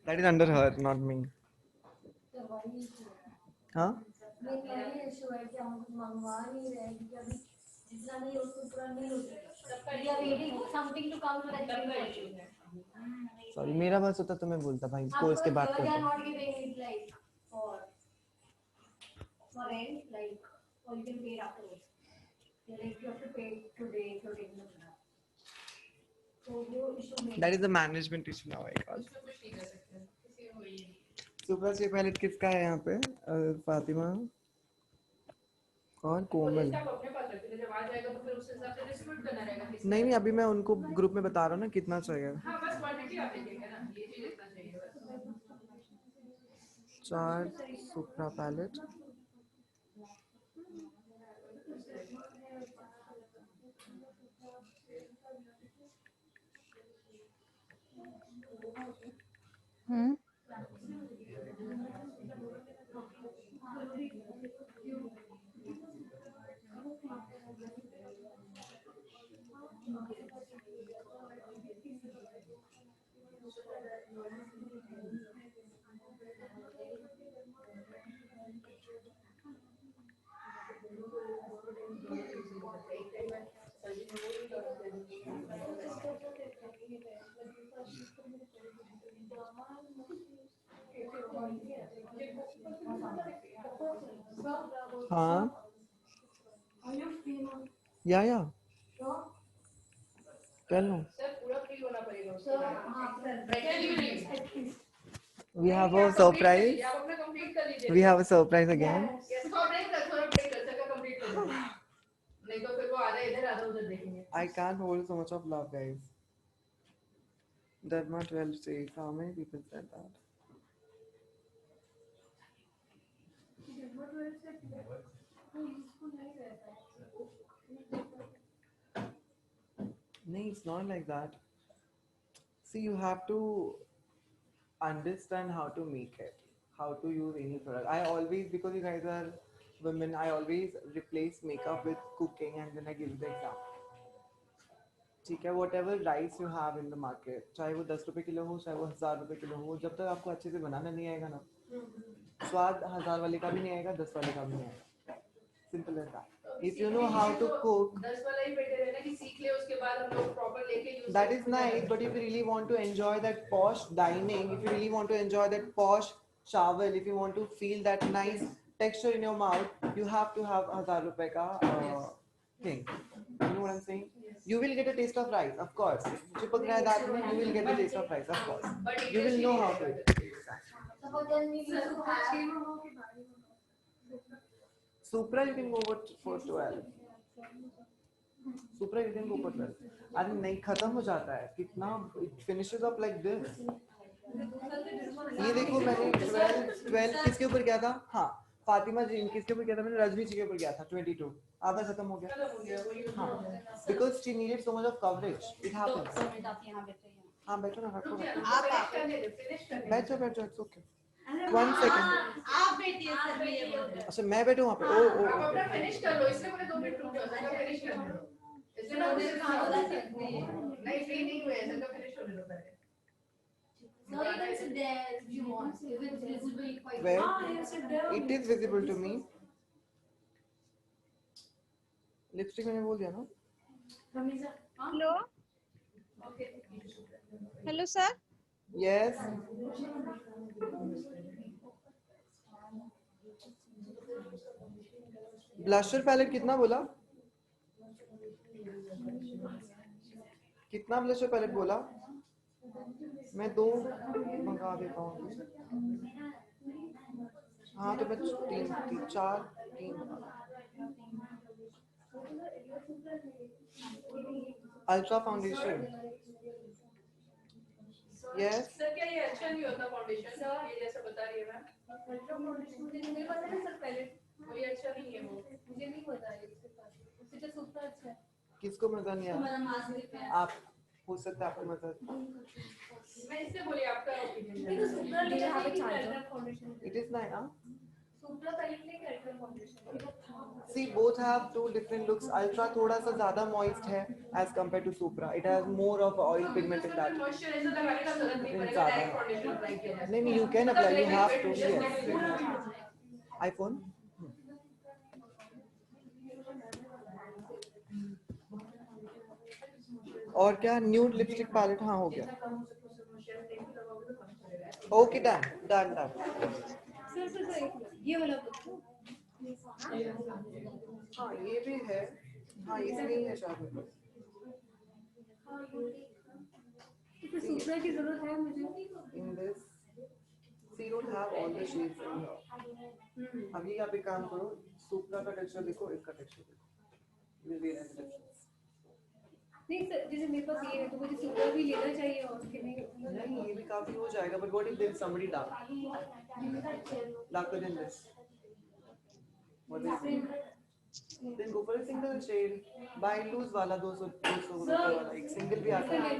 That is under her, not me. हाँ? Sorry, मेरा बस होता तो मैं बोलता भाई इसको इसके बाद करता. That is the management issue now, I guess. Super से पैलेट किसका है यहाँ पे? फातिमा और कोमल. अपने पास रखते थे, जब आ जाएगा तो फिर उस हिसाब से डिस्ट्रीब्यूट करना रहेगा. नहीं नहीं अभी मैं उनको ग्रुप में बता रहा हूँ ना कितना चाहिए. हाँ बस क्वांटिटी आप देखिएगा ना, ये चीज इतना चाहिए बस. 4 सुपरा पैलेट. हाँ. या tell no. सर पूरा फ्री होना पड़ेगा उसके लिए. We have a surprise. आप अपना कंप्लीट कर लीजिए. We have a surprise again. Yes, थोड़ा ब्रेक कर, थोड़ा ब्रेक कर, सर का कंप्लीट कर दो. नहीं तो फिर वो आधा इधर आधा उधर देखेंगे. I can't hold so much of love, guys. Dharma 12 says, how many people said that? No, it's not like that. See, you have to understand how to make it, how to use any product. I always, because you guys are women, I always replace makeup with cooking and then I give you the example. ठीक है, whatever rice you have in the market, चाहे वो 10 रुपए kilo हो, चाहे वो 1000 रुपए kilo हो, जब तक आपको अच्छे से बनाना नहीं आएगा ना, स्वाद 1000 वाले का भी नहीं आएगा, 10 वाले का भी नहीं आएगा. Simple as that. If you know how to cook, 10 वाला ही बेटर है ना कि सीख ले, उसके बाद हम लोग प्रॉपर लेके use. that is nice. But if you really want to enjoy that posh dining, if you really want to enjoy that posh shower, if you want to feel that nice texture in your mouth, you have to have 1000 रुपए का thing. You know what I'm saying? You will get a taste of rice, of course. Chipak raha hai daant mein, you will get a taste of rice, of course. You will know how to. Supra you can go for 12. Supra you can go for 12. अरे नहीं खत्म हो जाता है कितना it finishes up like this. ये देखो मैंने 12 किसके ऊपर किया था? हाँ फातिमा जी किसके ऊपर किया था? मैंने रजनी जी के ऊपर किया था 22. आधा खत्म हो गया. हाँ because she needed so much of coverage. It happens. हाँ बैठो ना रखो. बैठो it's okay. 1 second. आप बैठिए सर. अच्छा मैं बैठूं वहाँ पे. ओ आप अपना फिनिश कर लो इसलिए मैंने 2 मिनट रुक जाओ फिनिश कर लो इसलिए ना मुझे कहां बता सकते हैं नहीं फ्री नहीं हुए ऐसा का फिनिश होने दो पहले So you can sit there if you want. If it's visible quite. Where? You sit there. It is visible to me. Lipstick मैंने बोल दिया ना. Hello hello sir. Yes. Blusher palette कितना बोला? कितना ब्लशर पैलेट बोला? मैं 2 मंगा देता हूँ. हाँ तो मैं 3 अल्ट्रा फाउंडेशन. यस सर क्या ये अच्छा नहीं होता फाउंडेशन ये जैसा बता रही है मैम अल्ट्रा फाउंडेशन मुझे नहीं पता है सर पहले. वो ये अच्छा नहीं है वो मुझे नहीं पता है इसके बारे में. उससे तो सुपर अच्छा है. किसको मजा नहीं हमारा आया? मास्क पे. आप हो सकता है आपको मजा. मैं इससे बोली आपका नहीं तो सुपर लेके ultra foundation. It is nice, huh? Super पहले लेके ultra foundation. See, both have 2 different looks. Ultra थोड़ा सा ज़्यादा moist है as compared to Supra. It has more of oil pigment in that. Moisturiser लगाने का जरूरत नहीं In पड़ेगा ज़्यादा. डायरेक्ट फाउंडेशन अप्लाई किया जाए नहीं नहीं, you can apply. You have to. Yes. iPhone. और क्या न्यूड लिपस्टिक पैलेट? हाँ हो गया. Okay done done done. Sir ये वाला पूछो. हाँ ये भी है. हाँ इसमें ही है शायद. तो सुपर की जरूरत है मुझे. In this, see, you don't have all the shades in here. अभी आप एक काम करो. सुप्रा का टेक्सचर देखो, इसका टेक्सचर देखो. You will realize the difference. नहीं सर जैसे मेरे पास ये है तो मुझे सुपर भी लेना चाहिए और कि नहीं. नहीं ये भी काफी हो जाएगा. But what if there is somebody dark? Darker than this. What is it? Then go for a single shade. Buy loose वाला 200 रुपए वाला. एक सिंगल भी आता है.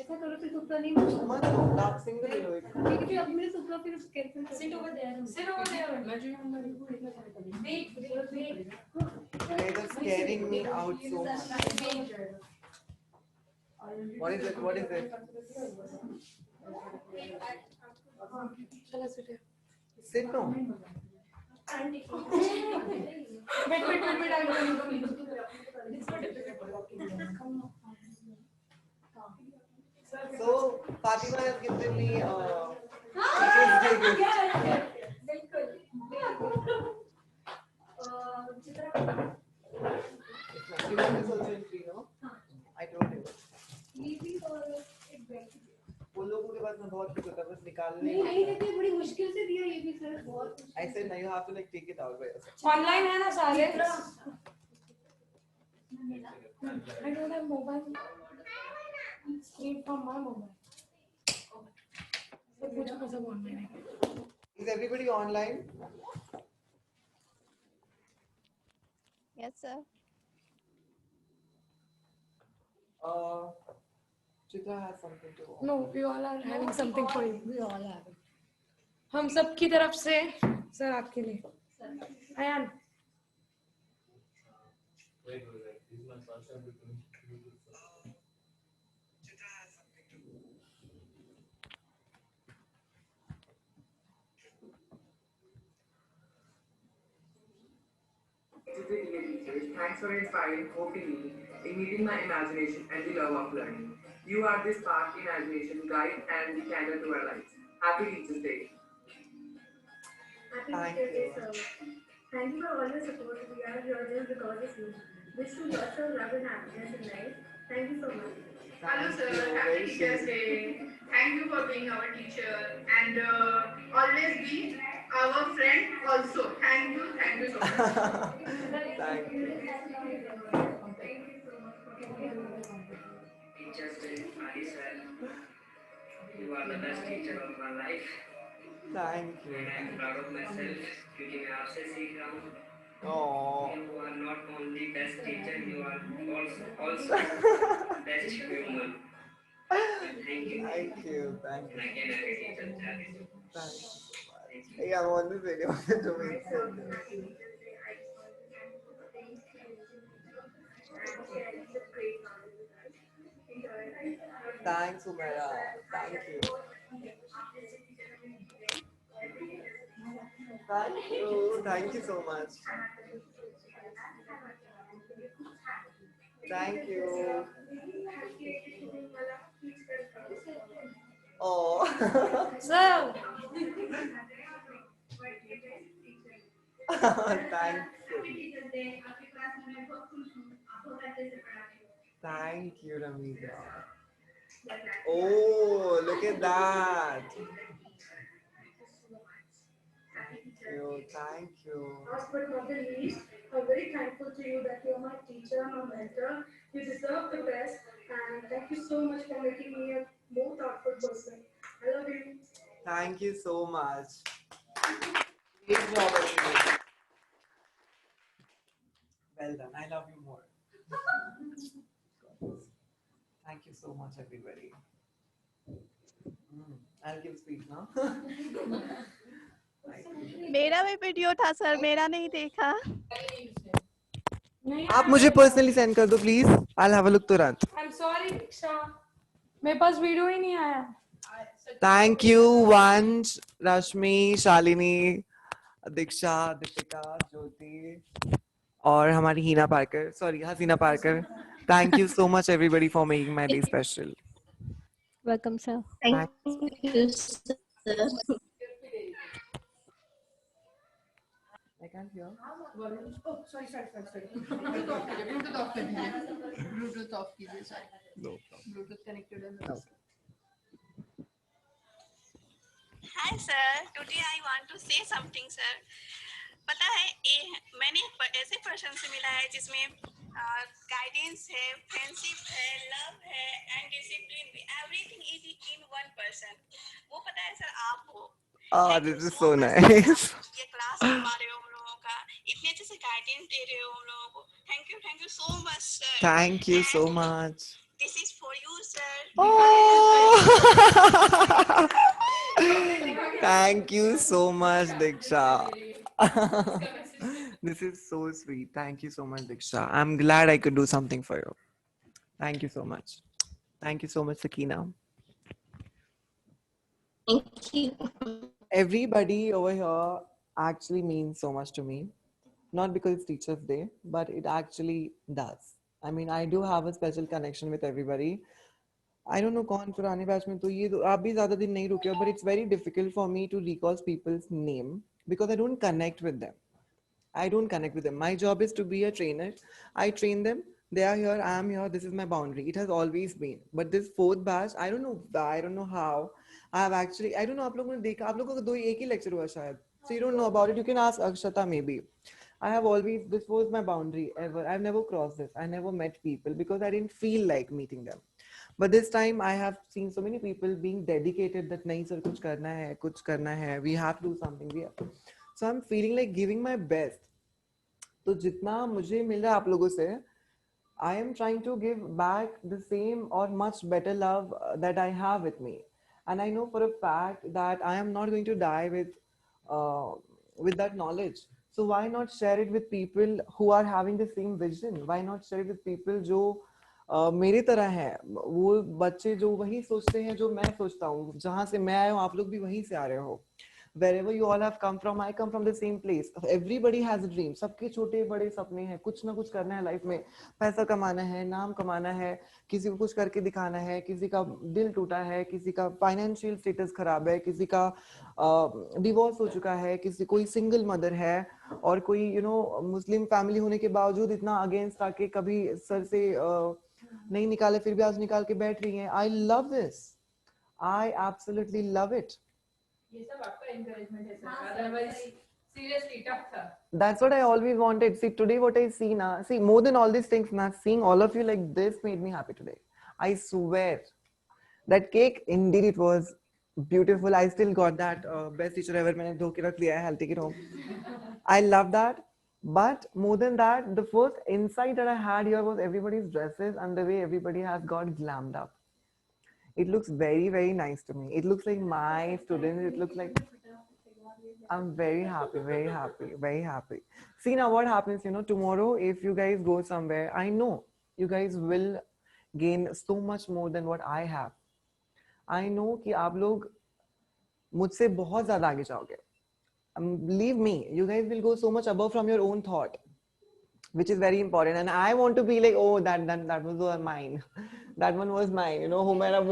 ऐसा करो फिर सुपर नहीं मिलेगा. मत लो, डार्क सिंगल ले लो एक. ठीक है अब मेरे सुपर फिर कैंसिल कर. Sit over there. मैं जो हूं wait wait. You guys are scaring me out so much. What is it? What is it? Sit no. So Fatima has given me Teachers Day gift. You want this also in free, no? I told you. वो लोगों के पास में बहुत कुछ होता है बस निकालने. नहीं देखिए बड़ी मुश्किल से दिया ये भी सर बहुत. I said now you have to like take it out by yourself. Online है ना सारे. I don't have mobile. Stream from my mobile. सब कुछ का सब ऑनलाइन है. Is everybody online? Yes sir. Chitra has something to offer. No, we all are having something for you. We all have. हम सब की तरफ से सर आपके लिए. Ayan. Thanks for inspiring hope in me, in meeting my imagination and the love of learning. You are the spark, imagination, guide, and the candle to our lives. Happy Teachers Day. Thank you. Thank you for all your support. We are here just because of you. Wish you lots of love and happiness in life. Thank you so much. Hello Thank sir, you. happy Very Teachers sweet. Day. Thank you for being our teacher and always be our friend also. Thank you so much. Thank you. Teachers Day, Ali sir, you are the best teacher of my life, Thank you. and I am proud of myself क्योंकि मैं आपसे सीख रहा हूँ. Oh. You are not only best teacher, you are also best human. Thank you. Thank you. Thank you. I can every teacher challenge. Thank you so much. Hey, I'm on this video. To make sense. Thanks, Umaira. Thank you. Thank you. Thank you so much. Thank you. Oh. Sir. Thank you. Thank you, Ramita. Oh, look at that. Thank you. Thank you. Last but not the least, I'm very thankful to you that you're my teacher, my mentor. You deserve the best, and thank you so much for making me a more thoughtful person. I love you. Thank you so much. Great job, everybody. Well done. I love you more. Thank you so much, everybody. I'll give speech now. मेरा भी video था sir, मेरा नहीं देखा. आप मुझे personally send कर दो please. I'll have a look तुरंत. I'm sorry, Diksha. मेरे पास वीडियो ही नहीं आया. Thank you, Vansh, Rashmi, Shalini, Diksha, Deepika, Jyoti, और हमारी Heena Parkar. Sorry, Haseena Parkar. Thank you so much, everybody, for making my day special. Welcome, sir. Thank you, sir. I can't hear. Oh, sorry. Bluetooth off कीजिए. Bluetooth off कीजिए. Sorry. No. Bluetooth connected है. No. Hi sir, today I want to say something sir. पता है मैंने ऐसे person से मिला है जिसमें गाइडेंस है, फ्रेंडशिप है, लव है एंड डिसिप्लिन भी, everything is in one person. वो पता है सर आप हो. Oh, this is so nice. ये क्लास करवा रहे हो हम लोगों का, इतने अच्छे से गाइडेंस दे रहे हो हम लोगों को. Thank you so much sir. Thank you so much. This is for you sir. Oh. Thank you so much, Diksha. This is so sweet. Thank you so much, Diksha. I'm glad I could do something for you. Thank you so much. Thank you so much, Sakina. Thank you. Everybody over here actually means so much to me. Not because it's Teachers Day, but it actually does. I mean, I do have a special connection with everybody. I don't know कौन पुराने batch में तो ये आप भी ज़्यादा दिन नहीं रुके हो, but it's very difficult for me to recall people's name because I don't connect with them. I don't connect with them. My job is to be a trainer. I train them. They are here. I am here. This is my boundary. It has always been. But this fourth batch, I don't know why. I don't know how. I have actually. I don't know. आप लोगों ने देखा? आप लोगों को दो एक ही lecture हुआ शायद. So you don't know about it. You can ask Akshata maybe. I have always. This was my boundary ever. I've never crossed this. I never met people because I didn't feel like meeting them. But this time I have seen so many people being dedicated that nahi sir kuch karna hai, we have to do something. So I'm feeling like giving my best. तो जितना मुझे मिल रहा है आप लोगों से, I am trying to give back the same or much better love that I have with me. And I know for a fact that I am not going to die with that knowledge. So why not share it with people who are having the same vision? Why not share it with people जो मेरे तरह हैं, वो बच्चे जो वही सोचते हैं जो मैं सोचता हूँ, जहाँ से मैं आया हूँ आप लोग भी वहीं से आ रहे हो. wherever you all have come from, I come from the same place. Everybody has a dream. सबके छोटे बड़े सपने हैं, कुछ ना कुछ करना है लाइफ में, पैसा कमाना है, नाम कमाना है, किसी को कुछ करके दिखाना है, किसी का दिल टूटा है, किसी का फाइनेंशियल स्टेटस खराब है, किसी का डिवोर्स हो चुका है, किसी कोई सिंगल मदर है, और कोई मुस्लिम फैमिली होने के बावजूद इतना अगेंस्ट आके कभी सर से नहीं निकाले, फिर भी आज निकाल के बैठ रही हैं. I love this. I absolutely love it. ये सब आपका encouragement है सर, otherwise seriously tough था. That's what I always wanted. See, today what I see now, see, more than all these things, now seeing all of you like this made me happy today. I swear. That cake, indeed it was beautiful. I still got that best teacher ever. मैंने धो के रख लिया है, I'll take it home. I love that. But more than that, the first insight that I had here was everybody's dresses and the way everybody has got glammed up. It looks very, very nice to me. It looks like my students. It looks like I'm very happy, very happy, very happy. See now what happens, tomorrow if you guys go somewhere, I know you guys will gain so much more than what I have. I know कि आप लोग मुझसे बहुत ज़्यादा आगे जाओगे. Believe me, you guys will go so much above from your own thought, which is very important. And I want to be like, oh, that was mine. That one was mine. Humaira,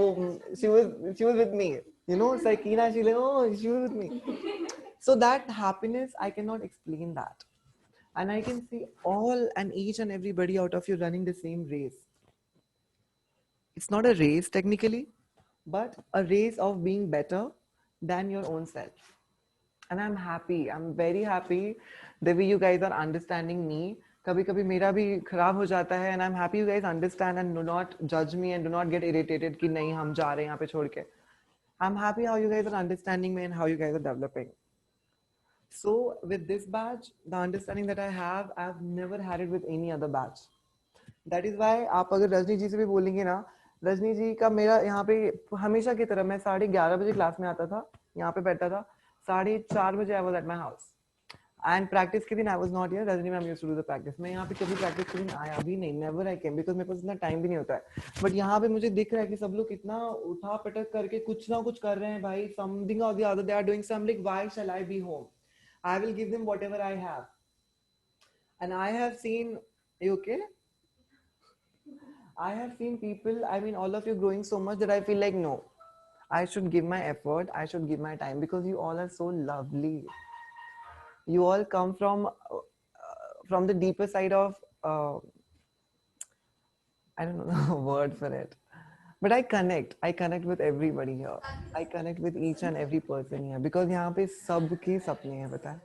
she was with me. Sakina, she was with me. So that happiness, I cannot explain that. And I can see all and each and everybody out of you running the same race. It's not a race technically, but a race of being better than your own self. And I'm happy. I'm very happy the way you guys are understanding me. कभी-कभी मेरा भी खराब हो जाता है, and I'm happy you guys understand and do not judge me and do not get irritated कि नहीं हम जा रहे हैं यहाँ पे छोड़ के. I'm happy how you guys are understanding me and how you guys are developing. So with this batch, the understanding that I have, I've never had it with any other batch. That is why आप अगर रजनी जी से भी बोलेंगे ना, रजनी जी का मेरा यहाँ पे हमेशा की तरह मैं 11:30 बजे क्लास में आता था, यहाँ पे बैठता था, 4:30 बजे I was at my house. And practice के दिन I was not here. Rajni ma'am used to do the practice. मैं यहाँ पे कभी practice के दिन आया भी नहीं. Never I came because मेरे पास इतना time भी नहीं होता है. But यहाँ पे मुझे दिख रहा है कि सब लोग कितना उठा पटक करके कुछ ना कुछ कर रहे हैं भाई. Something or the other they are doing. So I'm like, why shall I be home? I will give them whatever I have. And I have seen. Are you okay? I have seen people. I mean, all of you growing so much that I feel like no. I should give my effort. I should give my time because you all are so lovely. You all come from the deeper side of I don't know the word for it, but I connect with everybody here. I connect with each and every person here because यहाँ पे सबके सपने हैं, पता है?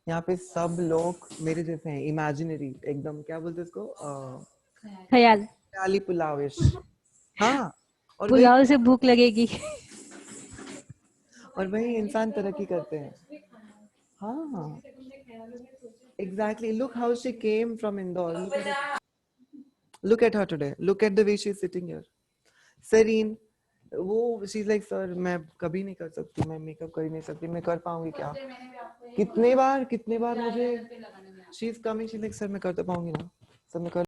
यहाँ पे सब लोग मेरे जैसे हैं, imaginary एकदम, क्या बोलते हैं इसको, ख्याली पुलाविश. हाँ, और पुलाव से भूख लगेगी. और वही इंसान तरक्की करते हैं. हाँ, exactly. Look how she came from Indore. Look at her today. Look at the way she's sitting here. Serene. She's like, sir, मैं कभी नहीं कर सकती, मैं मेकअप कर ही नहीं सकती, मैं कर पाऊंगी क्या? कितने बार मुझे she's coming, she's like, sir, मैं कर तो पाऊंगी ना, सर मैं कर